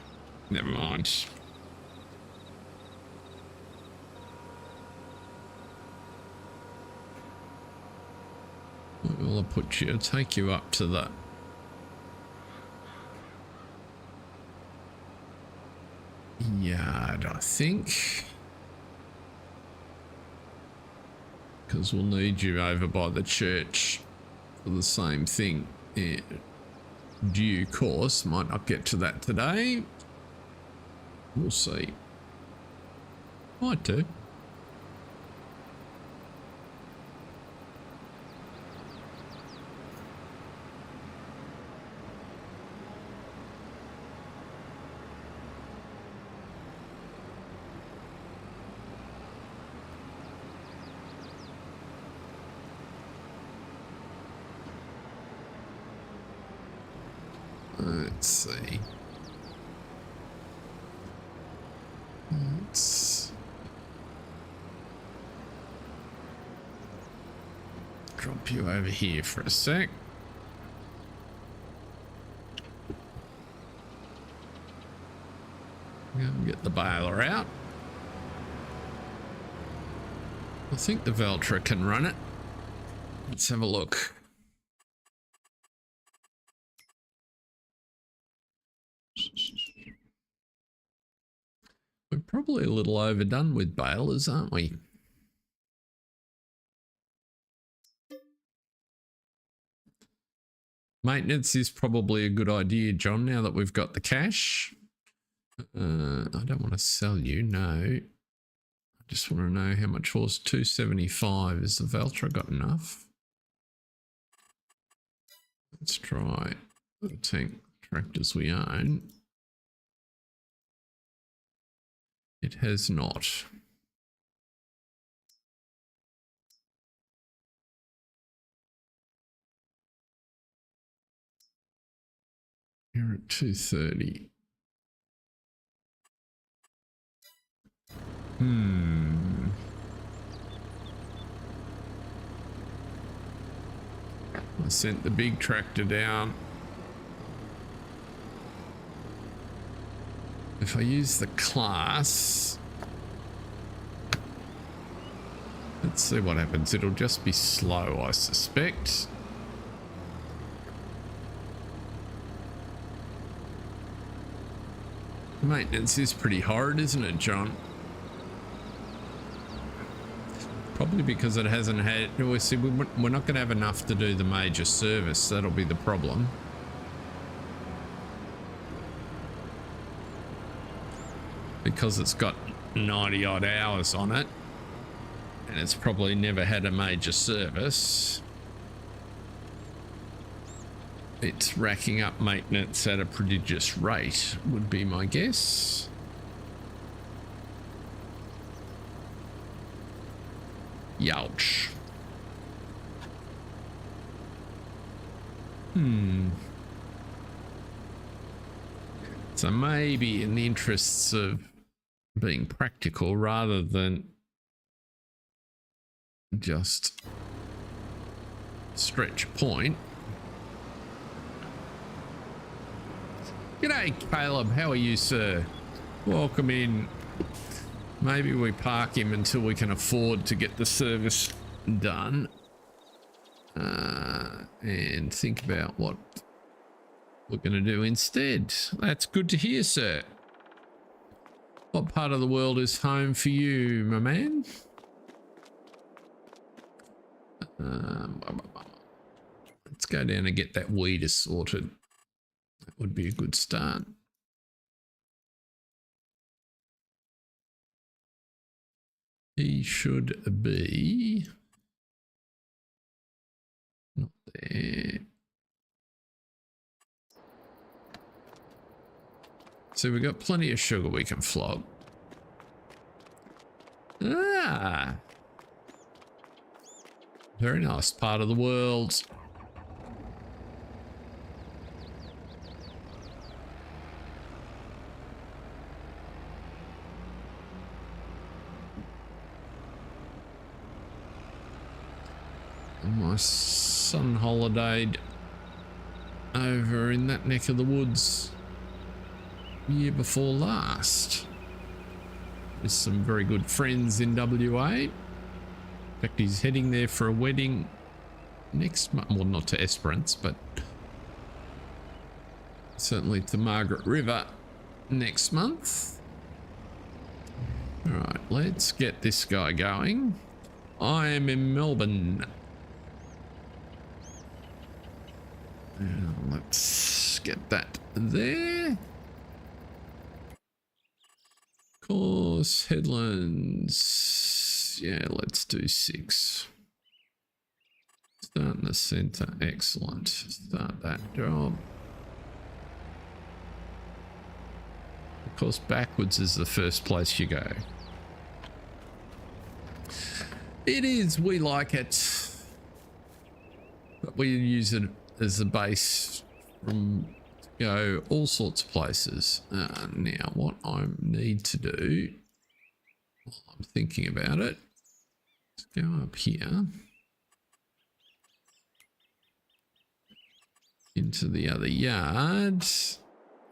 Never mind. Where will I put you? I'll take you up to the yard, I think. Because we'll need you over by the church for the same thing. Yeah. Due course, might not get to that today. We'll see. Might do. Let's see. Let's drop you over here for a sec. Get the baler out. I think the Veltra can run it. Let's have a look. We're probably a little overdone with balers, aren't we? Maintenance is probably a good idea, John, now that we've got the cash. I don't want to sell you, no. I just want to know how much was 275. Is the Veltra got enough? Let's try the tank tractors we own. It has not. You're at 230. I sent the big tractor down. If I use the class, let's see what happens. It'll just be slow, I suspect. Maintenance is pretty horrid, isn't it, John? Probably because it hasn't had... We're not going to have enough to do the major service. That'll be the problem. Because it's got 90 odd hours on it. And it's probably never had a major service. It's racking up maintenance at a prodigious rate, would be my guess. Youch. So maybe in the interests of being practical rather than just stretch point. G'day, Caleb. How are you, sir? Welcome in. Maybe we park him until we can afford to get the service done. And think about what we're going to do instead. That's good to hear, sir. What part of the world is home for you, my man? Let's go down and get that weeder sorted. That would be a good start. He should be not there. So we've got plenty of sugar we can flog. Ah, very nice part of the world. My son holidayed over in that neck of the woods year before last. There's some very good friends in WA. In fact, he's heading there for a wedding next month. Well, not to Esperance, but certainly to Margaret River next month. All right, let's get this guy going. I am in Melbourne. Let's get that there. Course, headlands. Yeah, let's do 6. Start in the center. Excellent. Start that job. Of course, backwards is the first place you go. It is. We like it. But we use it as a base from go all sorts of places. Now, what I need to do, while I'm thinking about it, let's go up here into the other yard,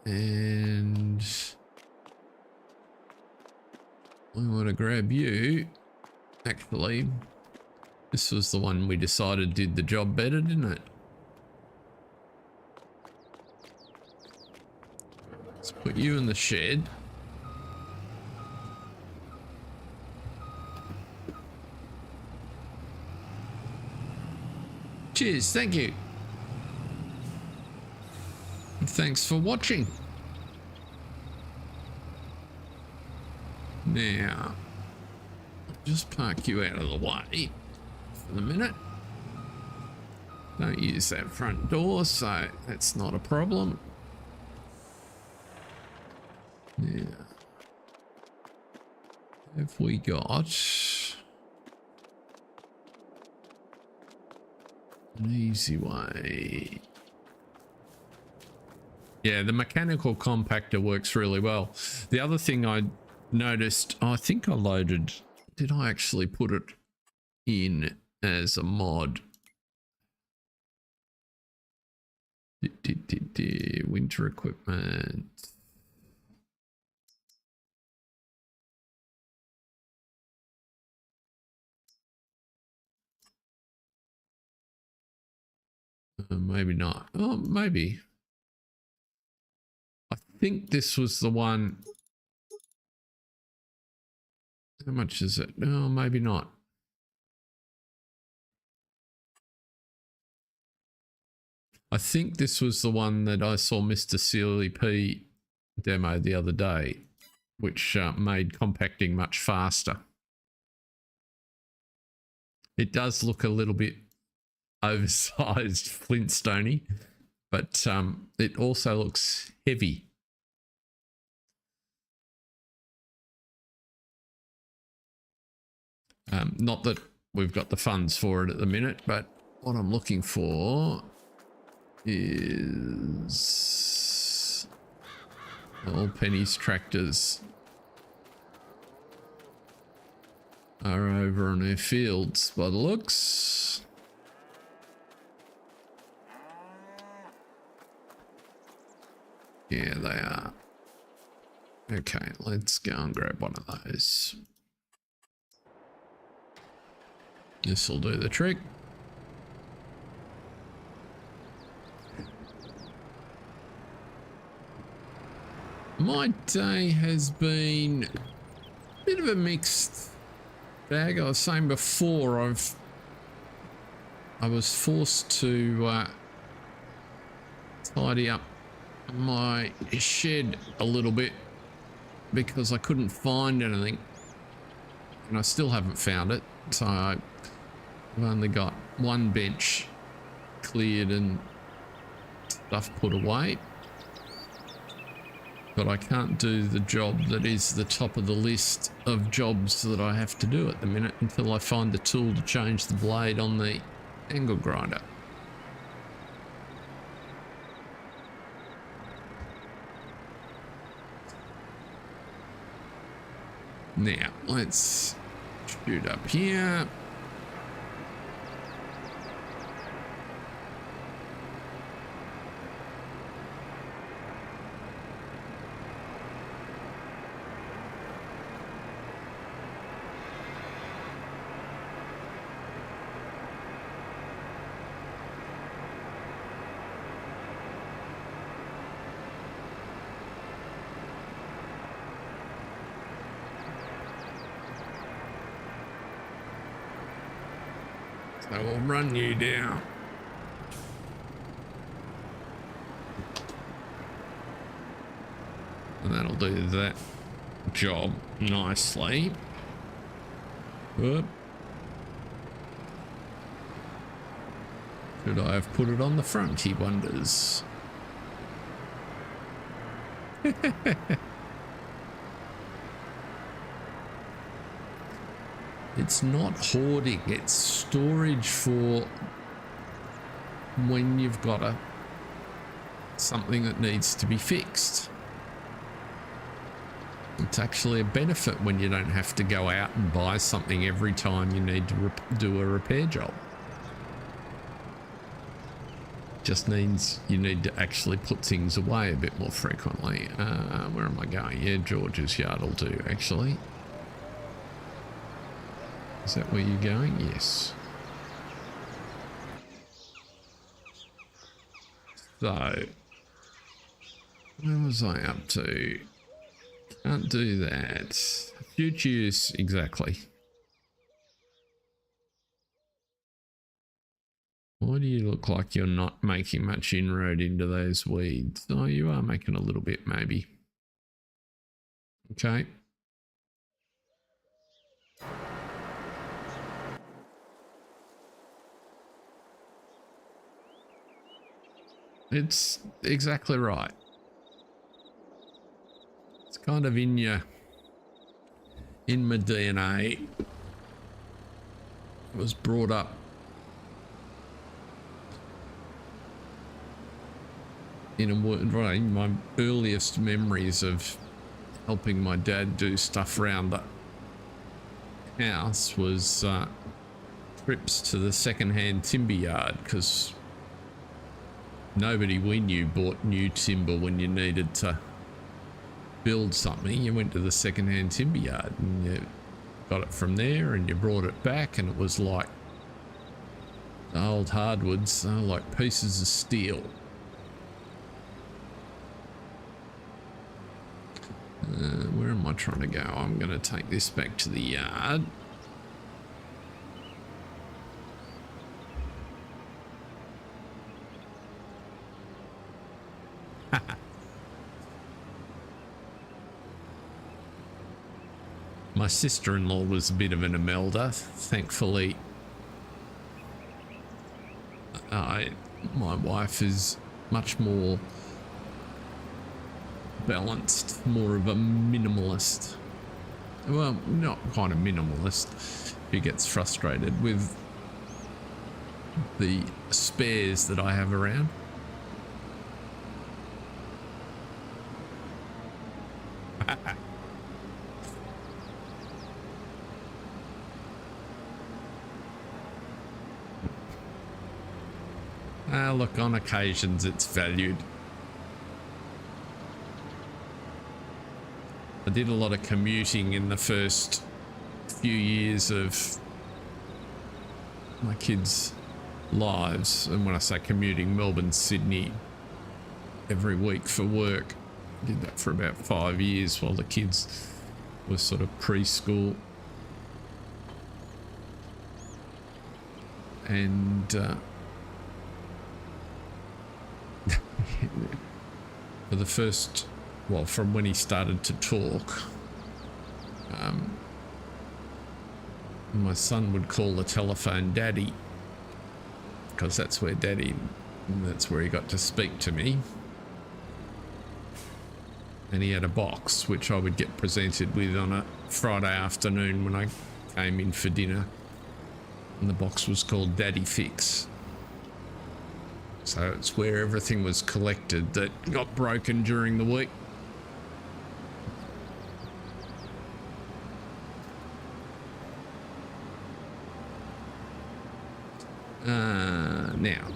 and I want to grab you. Actually, this was the one we decided did the job better, didn't it? Let's put you in the shed. Cheers, thank you. And thanks for watching. Now, just park you out of the way for the minute. Don't use that front door, so that's not a problem. Now, have we got an easy way? Yeah, the mechanical compactor works really well. The other thing I noticed, I think I loaded, did I actually put it in as a mod? Winter equipment. Maybe not. Oh, maybe. I think this was the one. How much is it? Oh, maybe not. I think this was the one that I saw Mr. Sealy P demo the other day, which made compacting much faster. It does look a little bit oversized Flintstone-y, but it also looks heavy. Not that we've got the funds for it at the minute, but what I'm looking for is all Penny's tractors are over on their fields by the looks. Yeah, they are. Okay, let's go and grab one of those. This will do the trick. My day has been a bit of a mixed bag. I was saying before, I was forced to tidy up my shed a little bit because I couldn't find anything, and I still haven't found it. So I've only got one bench cleared and stuff put away, but I can't do the job that is the top of the list of jobs that I have to do at the minute until I find the tool to change the blade on the angle grinder. Now, let's shoot up here. So we'll run you down. And that'll do that job nicely. Whoop. Should I have put it on the front, he wonders. It's not hoarding, it's storage for when you've got something that needs to be fixed. It's actually a benefit when you don't have to go out and buy something every time you need to do a repair job. Just means you need to actually put things away a bit more frequently. Where am I going? Yeah, George's yard will do, actually. Is that where you're going? Yes. So, where was I up to? Can't do that. Future use, exactly. Why do you look like you're not making much inroad into those weeds? Oh, you are making a little bit, maybe. Okay. It's exactly right. It's kind of in my DNA. It was brought up in a way. My earliest memories of helping my dad do stuff around the house was trips to the second-hand timber yard, because nobody we knew bought new timber when you needed to build something. You went to the second-hand timber yard and you got it from there and you brought it back, and it was like the old hardwoods, like pieces of steel. Where am I trying to go? I'm going to take this back to the yard. My sister-in-law was a bit of an Imelda. Thankfully, my wife is much more balanced, more of a minimalist. Well, not quite a minimalist. Who gets frustrated with the spares that I have around. Look, on occasions it's valued. I did a lot of commuting in the first few years of my kids' lives. And when I say commuting, Melbourne, Sydney, every week for work. I did that for about 5 years while the kids were sort of preschool. And for the first, well, from when he started to talk, my son would call the telephone daddy, because that's where that's where he got to speak to me. And he had a box which I would get presented with on a Friday afternoon when I came in for dinner, and the box was called Daddy Fix. So it's where everything was collected that got broken during the week. Now,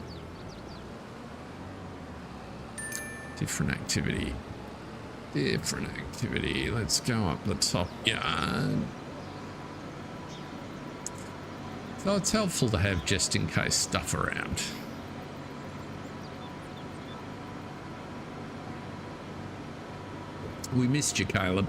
different activity. Let's go up the top yard. So it's helpful to have just in case stuff around. We missed you, Caleb.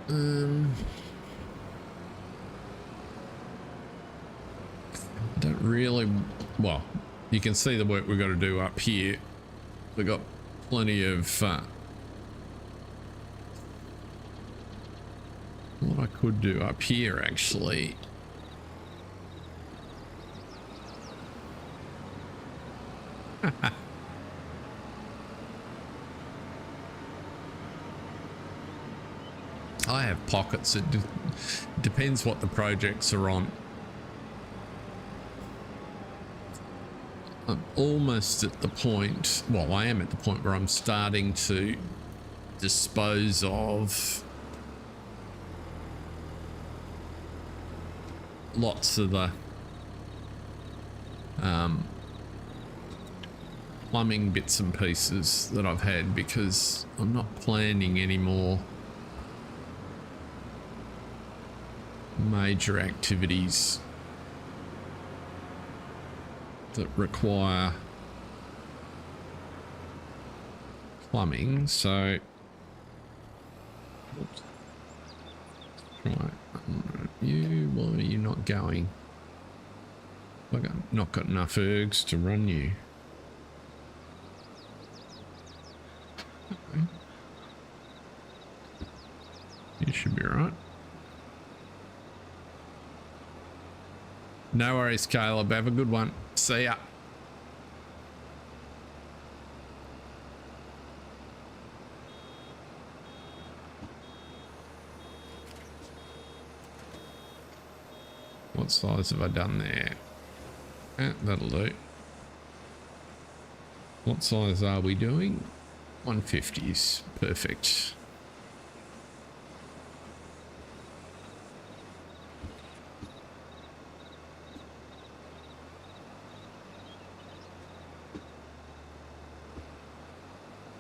I don't really, well, you can see the work we've got to do up here. We've got plenty of what I could do up here, actually. I have pockets. It depends what the projects are on. I'm almost at the point, well, I am at the point where I'm starting to dispose of lots of the plumbing bits and pieces that I've had, because I'm not planning any more major activities that require plumbing. So oops. Right, why are you not going? I've not got enough ergs to run you. Okay. You should be right. No worries, Caleb. Have a good one. See ya. What size have I done there? That'll do. What size are we doing? 150s. Perfect.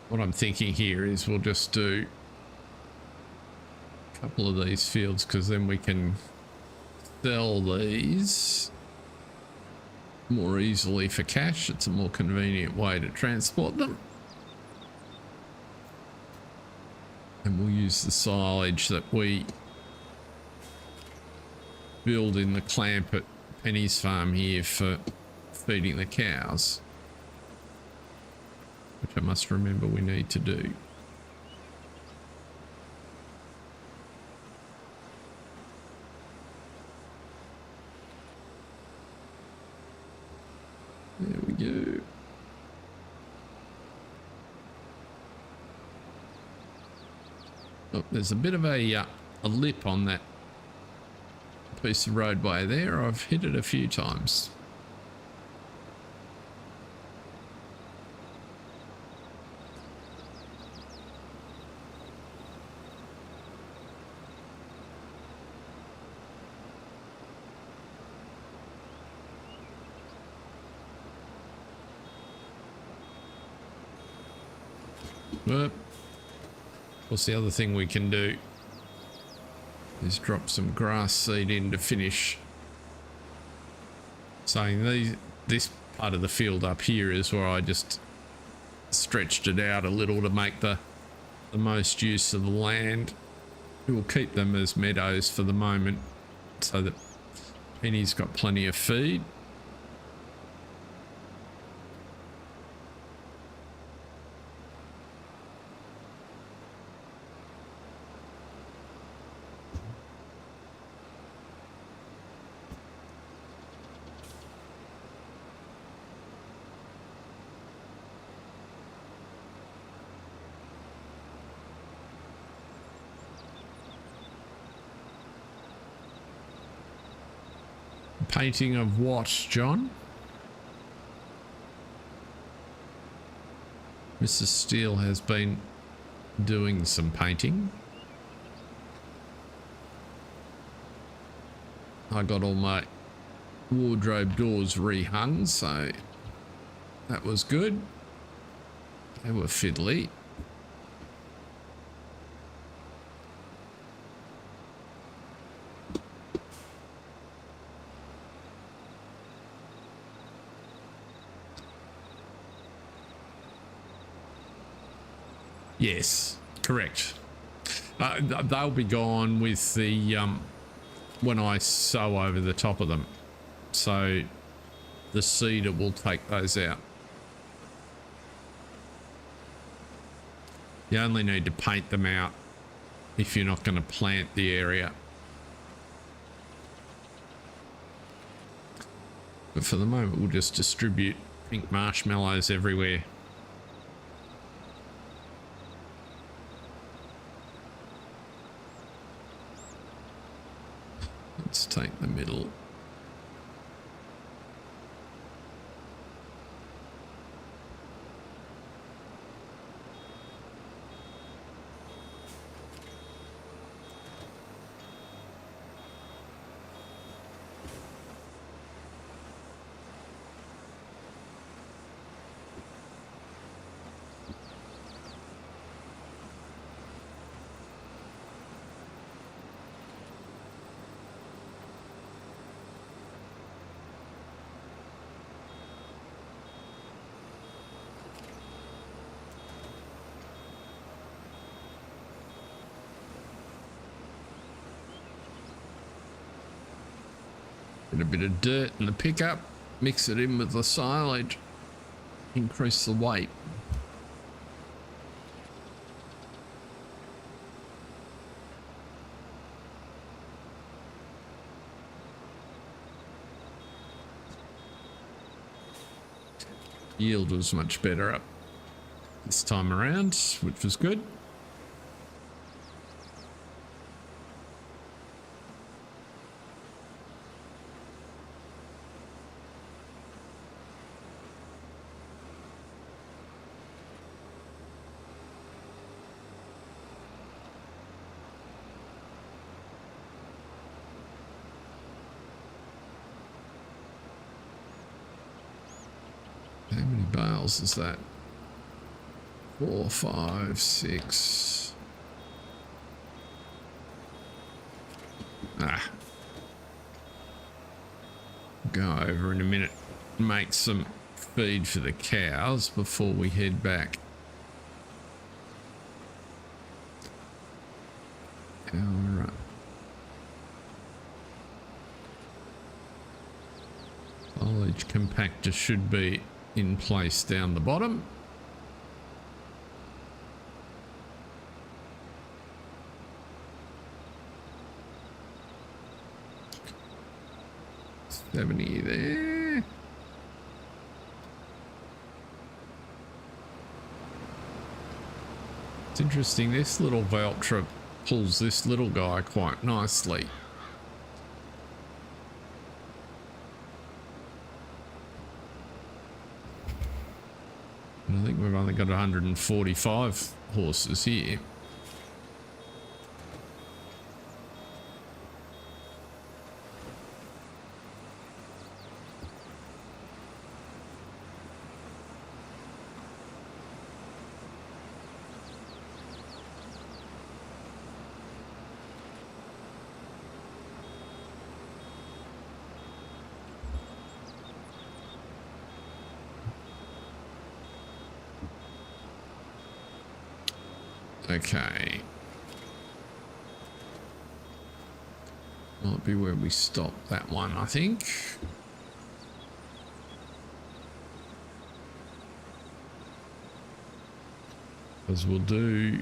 What I'm thinking here is we'll just do a couple of these fields, because then we can sell these more easily for cash. It's a more convenient way to transport them. And we'll use the silage that we build in the clamp at Penny's farm here for feeding the cows, which I must remember we need to do. There we go. Oh, there's a bit of a lip on that piece of roadway there. I've hit it a few times. Whoop. What's the other thing we can do? Is drop some grass seed in to finish. So this part of the field up here is where I just stretched it out a little to make the most use of the land. We'll keep them as meadows for the moment so that Penny's got plenty of feed. Painting of what, John? Mrs. Steele has been doing some painting. I got all my wardrobe doors rehung, so that was good. They were fiddly. Yes, correct. They'll be gone with the when I sow over the top of them, so the seeder will take those out. You only need to paint them out if you're not going to plant the area. But for the moment, we'll just distribute pink marshmallows everywhere. Let's take the middle. Get a bit of dirt in the pickup, mix it in with the silage, increase the weight. Yield was much better up this time around, which was good. How many bales is that? 4, 5, 6. Go over in a minute, make some feed for the cows before we head back. All right. Silage compactor should be in place down the bottom. $70 there. It's interesting, this little Valtra pulls this little guy quite nicely. I think we've only got 145 horses here. Okay. Might be where we stop that one, I think. Because we'll do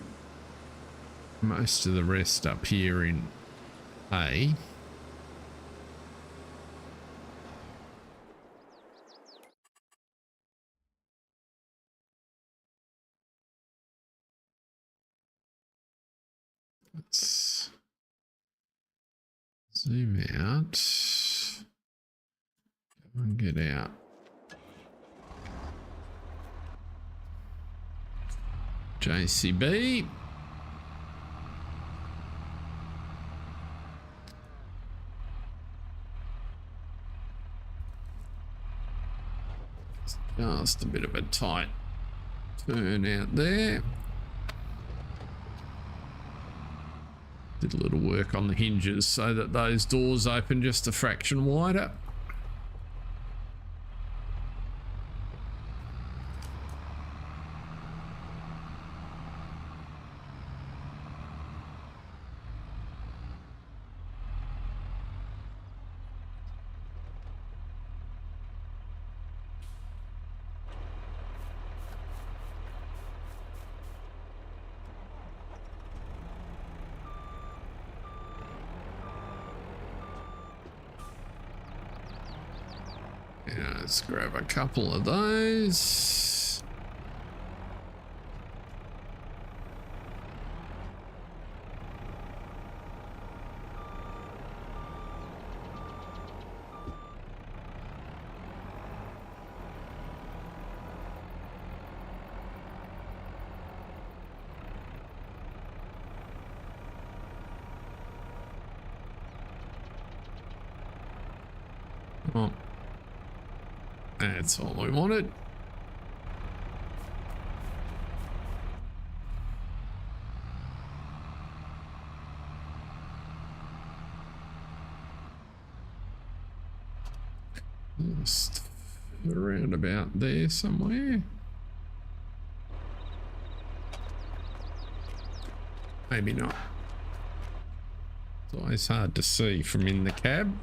most of the rest up here in A. Let's zoom out. Come on, get out. JCB. Just a bit of a tight turn out there. Did a little work on the hinges so that those doors open just a fraction wider. Yeah, let's grab a couple of those. Oh. That's all we wanted. Just around about there somewhere. Maybe not. It's always hard to see from in the cab.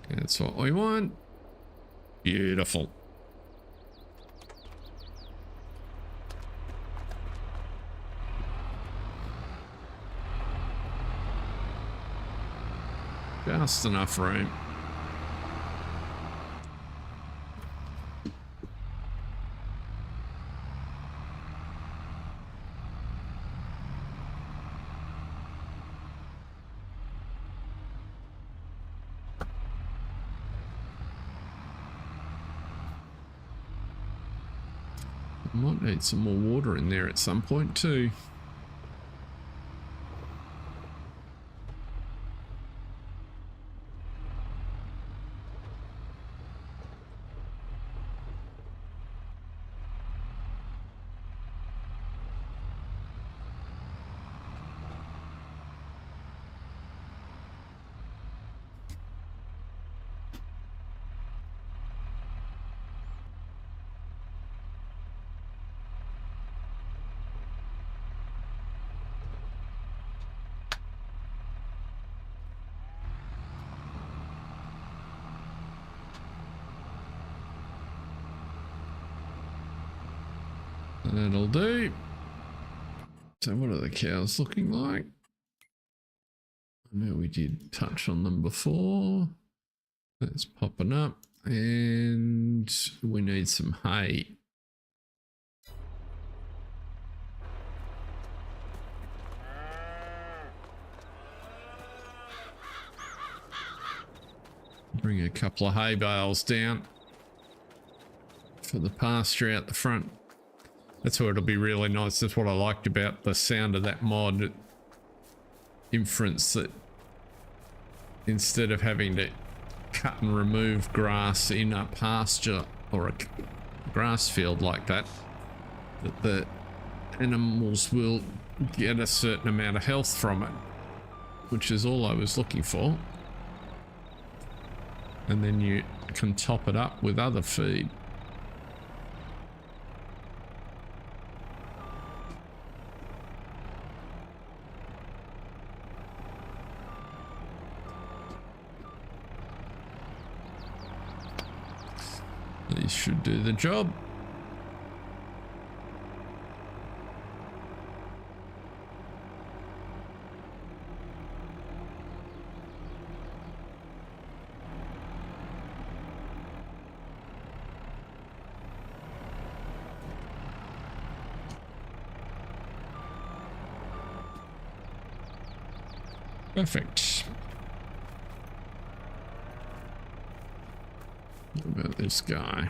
That's what we want. Beautiful. Just enough room. Might need some more water in there at some point too. That'll do. So what are the cows looking like? I know we did touch on them before. That's popping up. And we need some hay. Bring a couple of hay bales down for the pasture out the front. That's where it'll be really nice. That's what I liked about the sound of that mod. It inference that instead of having to cut and remove grass in a pasture or a grass field like that, that the animals will get a certain amount of health from it, which is all I was looking for. And then you can top it up with other feed. These should do the job. Perfect. What about this guy?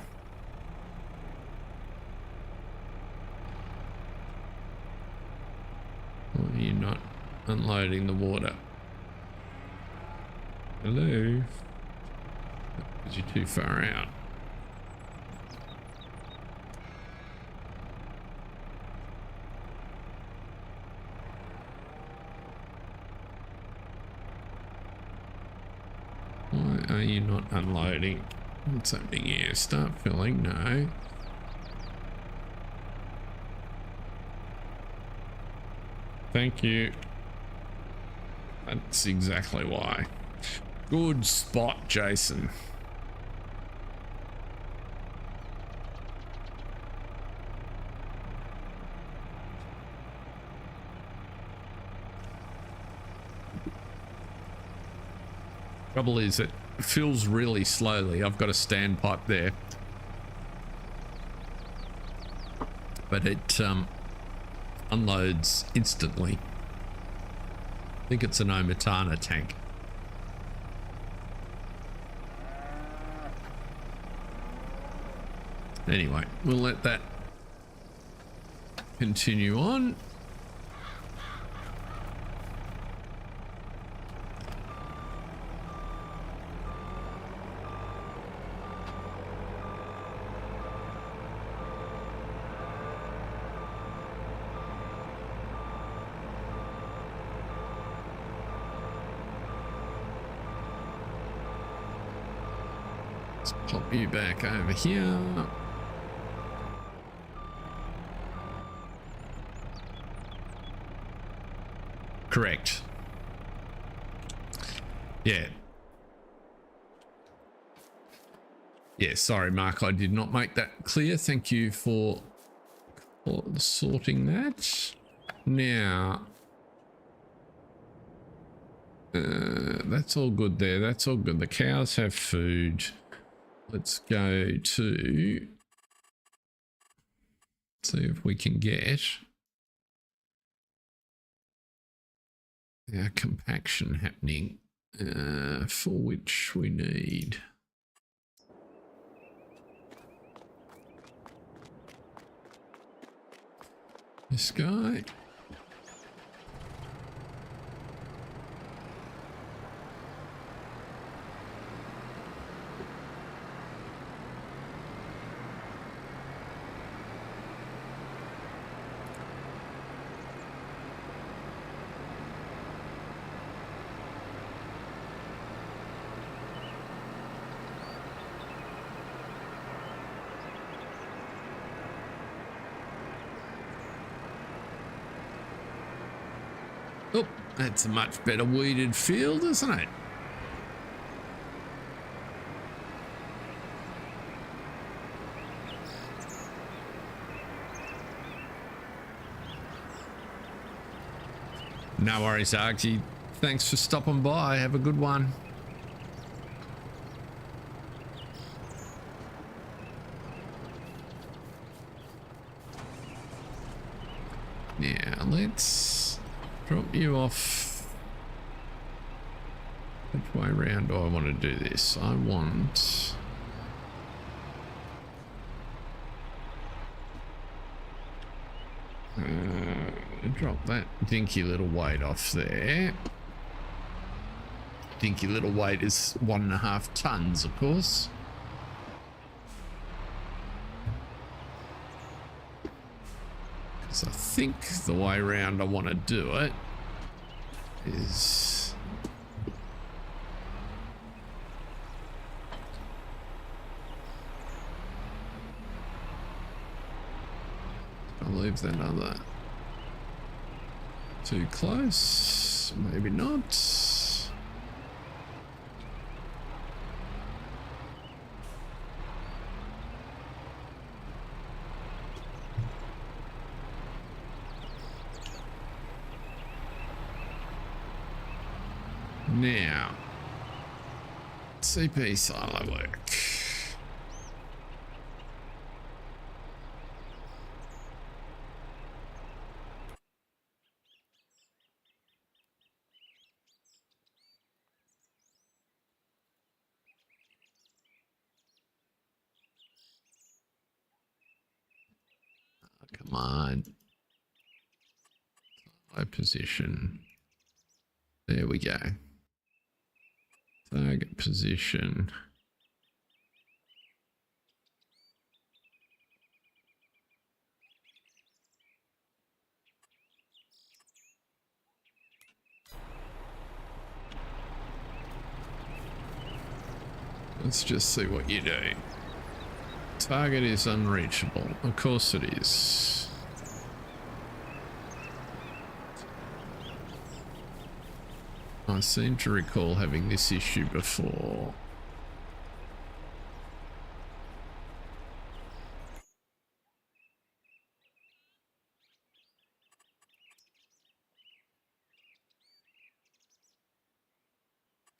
Why are you not unloading the water? Hello? Because you're too far out. Why are you not unloading? What's happening here? Start filling? No. Thank you. That's exactly why. Good spot, Jason. Trouble is, it fills really slowly. I've got a standpipe there, but it unloads instantly. I think it's an Omatana tank. Anyway, we'll let that continue on. Pop you back over here. Correct. Yeah. Yeah, sorry, Mark, I did not make that clear. Thank you for sorting that. Now, that's all good there. That's all good. The cows have food. Let's go to see if we can get our compaction happening, for which we need this guy. Oh, that's a much better weeded field, isn't it? No worries, Archie. Thanks for stopping by. Have a good one. Now, let's drop you off. Which way around do I want to do this? I want... drop that dinky little weight off there. dinky little weight is 1.5 tons, of course. Because I think the way around I want to do it is... I'll leave that other too close, maybe not. Now, CP silo work. Come on. Low position. There we go. Target position. Let's just see what you do. Target is unreachable. Of course it is. I seem to recall having this issue before.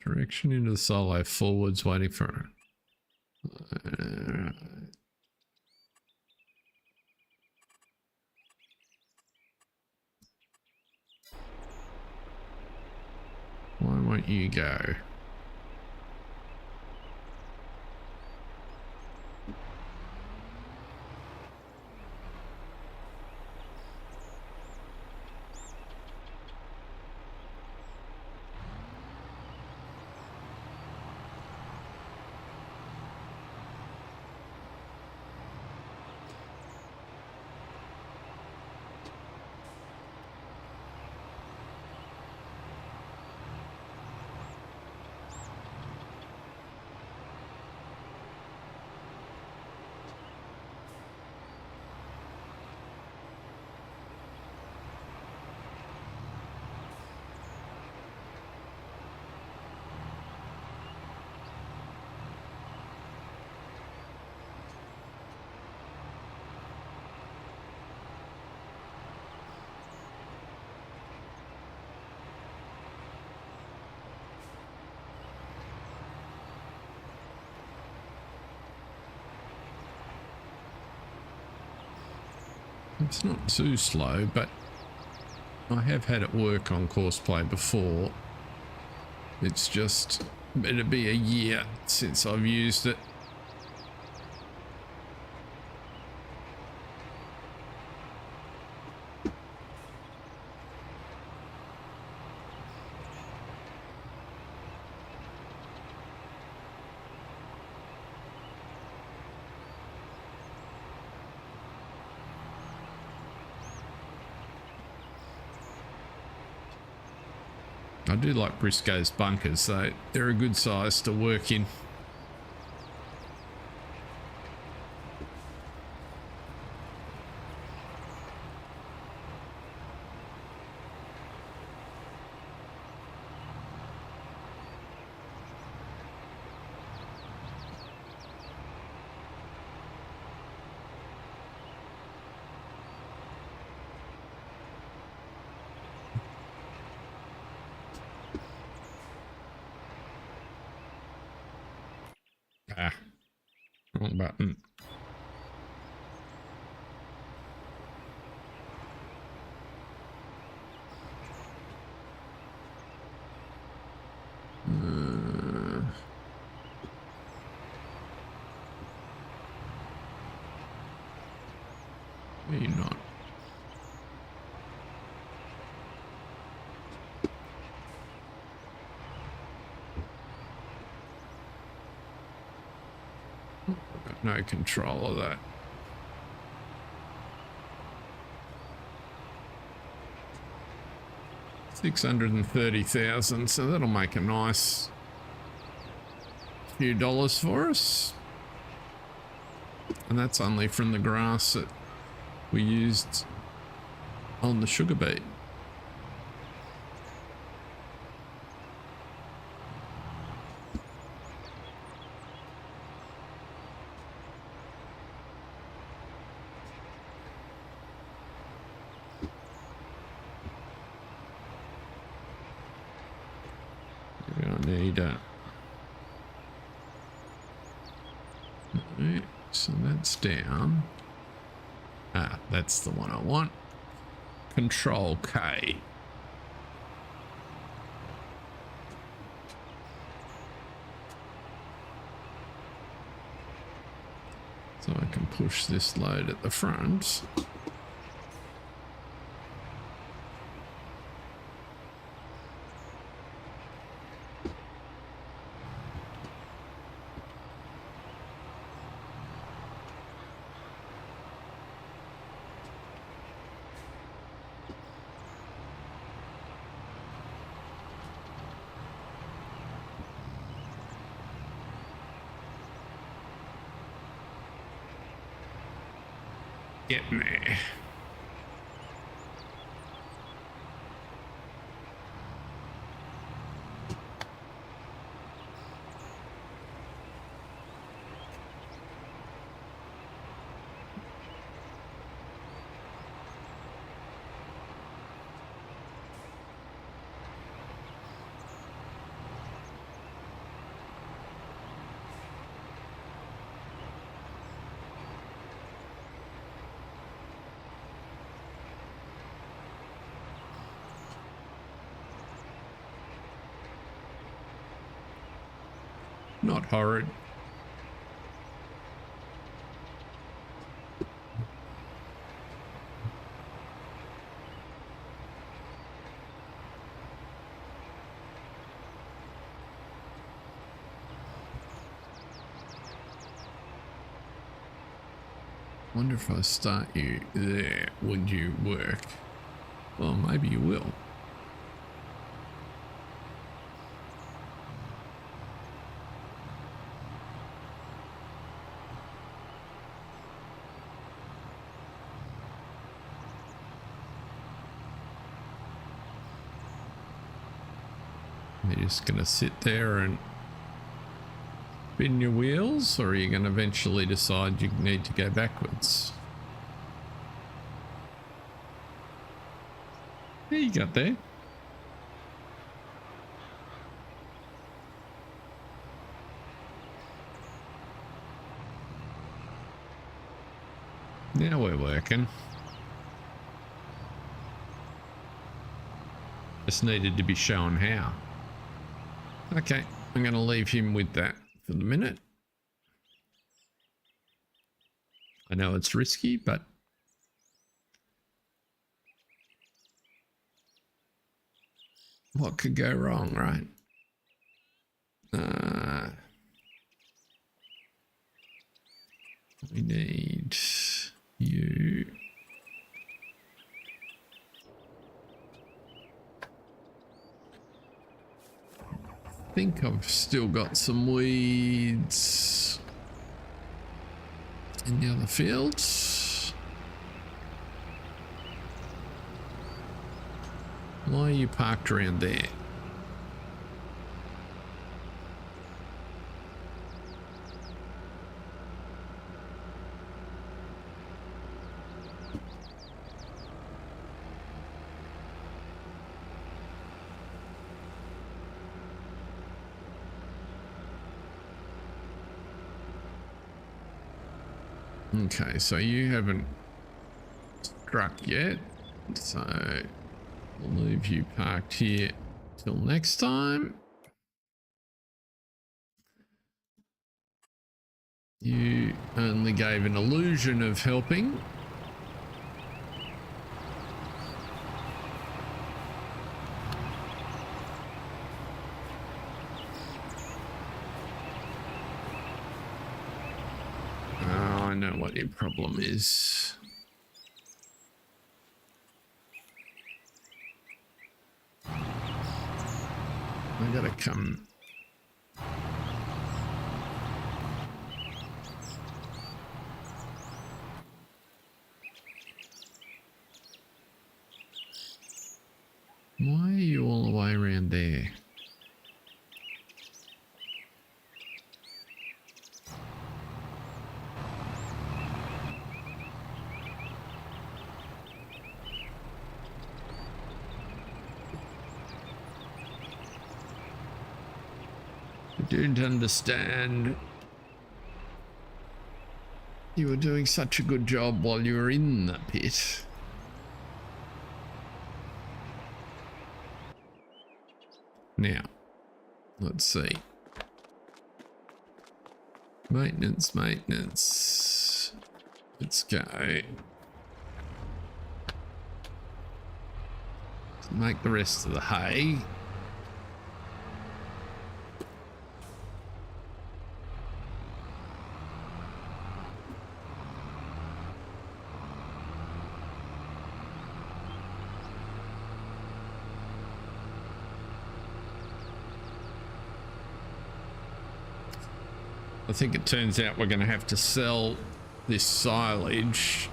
Direction into the silo, forwards, waiting for it. Why won't you go? It's not too slow, but I have had it work on courseplay before. It's just better be a year since I've used it. I do like Brisco's bunkers, so they're a good size to work in. Ah, wrong button. Maybe not. no control of that. $630,000, so that'll make a nice few dollars for us. And that's only from the grass that we used on the sugar beet. We're gonna need right, so that's down. Ah, that's the one I want. Control K. So I can push this load at the front. Get me. Not horrid. Wonder if I start you there, would you work? Well, maybe you will. You're just going to sit there and spin your wheels, or are you going to eventually decide you need to go backwards? There you got there. Now we're working. Just needed to be shown how. Okay, I'm going to leave him with that for the minute. I know it's risky, but what could go wrong, right? We need you. I think I've still got some weeds in the other fields. Why are you parked around there? Okay, so you haven't struck yet, so we'll leave you parked here till next time. You only gave an illusion of helping. know what your problem is. I gotta come. Why are you all the way around there? I don't understand. You were doing such a good job while you were in the pit. Now, let's see. Maintenance, maintenance. Let's go. Make the rest of the hay. I think it turns out we're going to have to sell this silage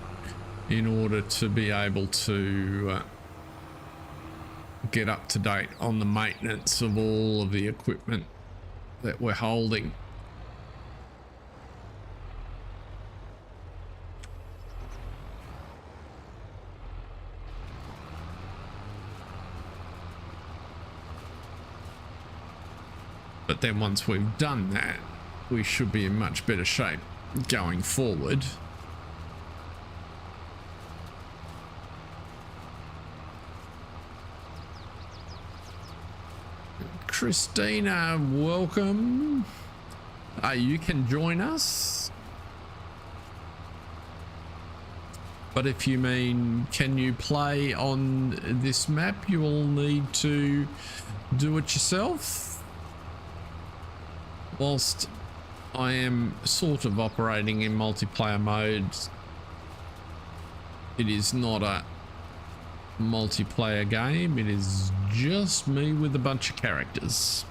in order to be able to get up to date on the maintenance of all of the equipment that we're holding. But then once we've done that, we should be in much better shape going forward. Christina, welcome. You can join us. But if you mean, can you play on this map, you will need to do it yourself. Whilst I am sort of operating in multiplayer mode, it is not a multiplayer game. It is just me with a bunch of characters.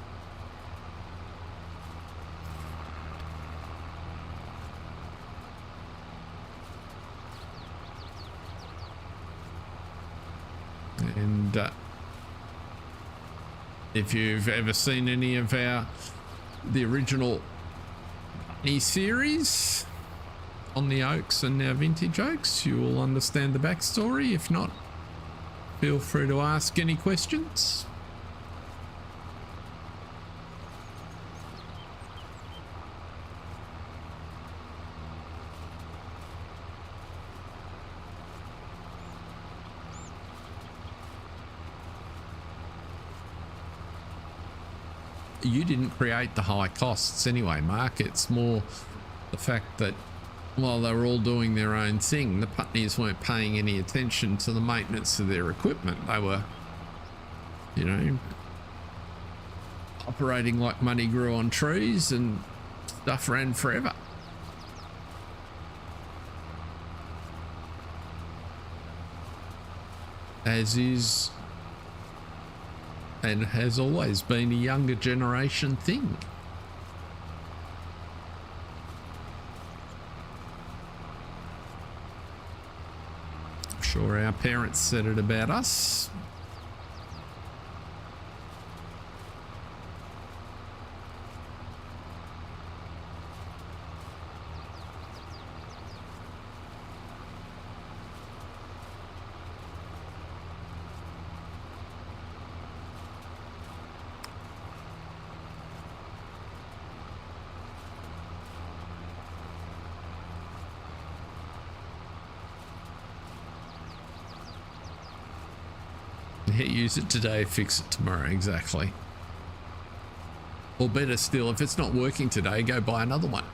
And if you've ever seen any of the original Putney series on the Oaks and now Vintage Oaks, you will understand the backstory. If not, feel free to ask any questions. You didn't create the high costs anyway, Mark. It's more the fact that while they were all doing their own thing, the Putneys weren't paying any attention to the maintenance of their equipment. They were, you know, operating like money grew on trees and stuff ran forever. As is and has always been a younger generation thing. I'm sure our parents said it about us. Use it today, fix it tomorrow. Exactly. Or better still, if it's not working today, go buy another one.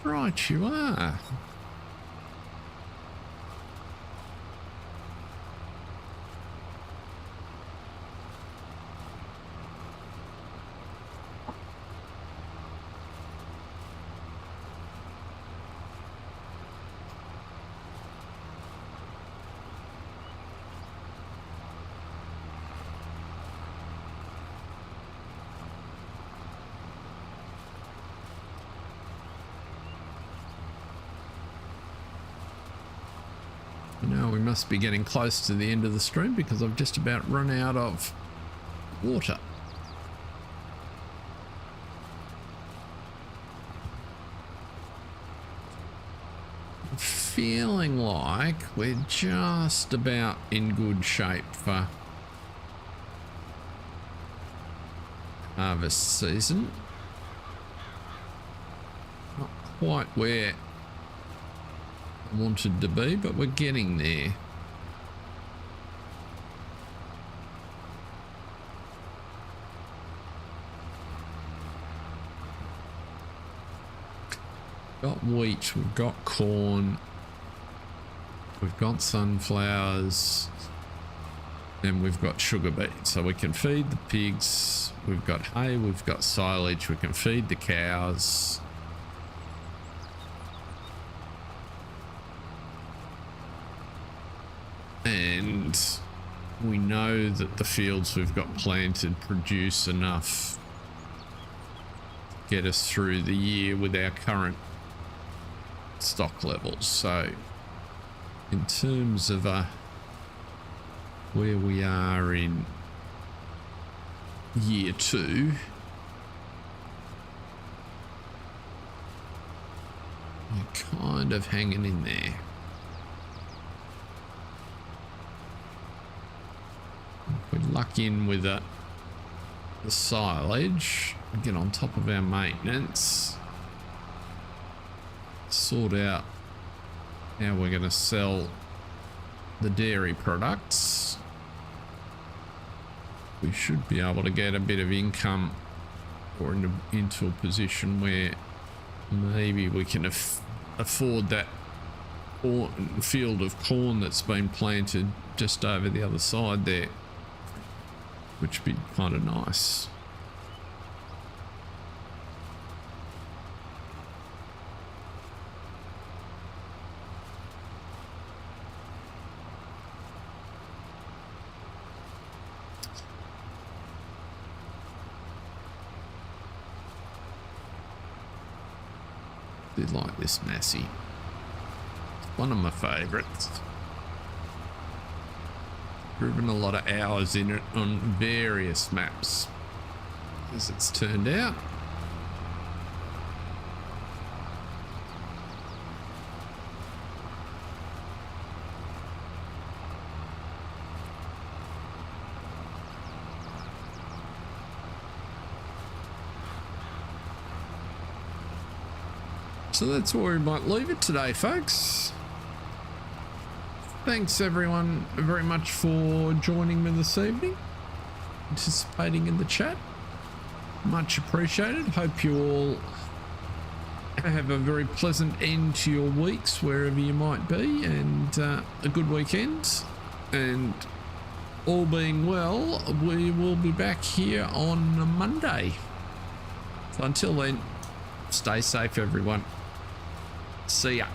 Right, you are. Now we must be getting close to the end of the stream because I've just about run out of water. I'm feeling like we're just about in good shape for harvest season. Not quite where I wanted to be, but we're getting there. Got wheat, we've got corn, we've got sunflowers, and we've got sugar beets. So we can feed the pigs, we've got hay, we've got silage, we can feed the cows. And we know that the fields we've got planted produce enough to get us through the year with our current stock levels. So in terms of where we are in year 2, we're kind of hanging in there. If we luck in with the silage, get on top of our maintenance, sort out how we're going to sell the dairy products, we should be able to get a bit of income or into a position where maybe we can afford that field of corn that's been planted just over the other side there, which would be kind of nice. I do like this Massey. It's one of my favourites. Driven a lot of hours in it on various maps, as it's turned out. So that's where we might leave it today, folks. Thanks everyone very much for joining me this evening, participating in the chat. Much appreciated. Hope you all have a very pleasant end to your weeks wherever you might be, and a good weekend. And all being well, we will be back here on Monday. So until then, stay safe everyone. See ya.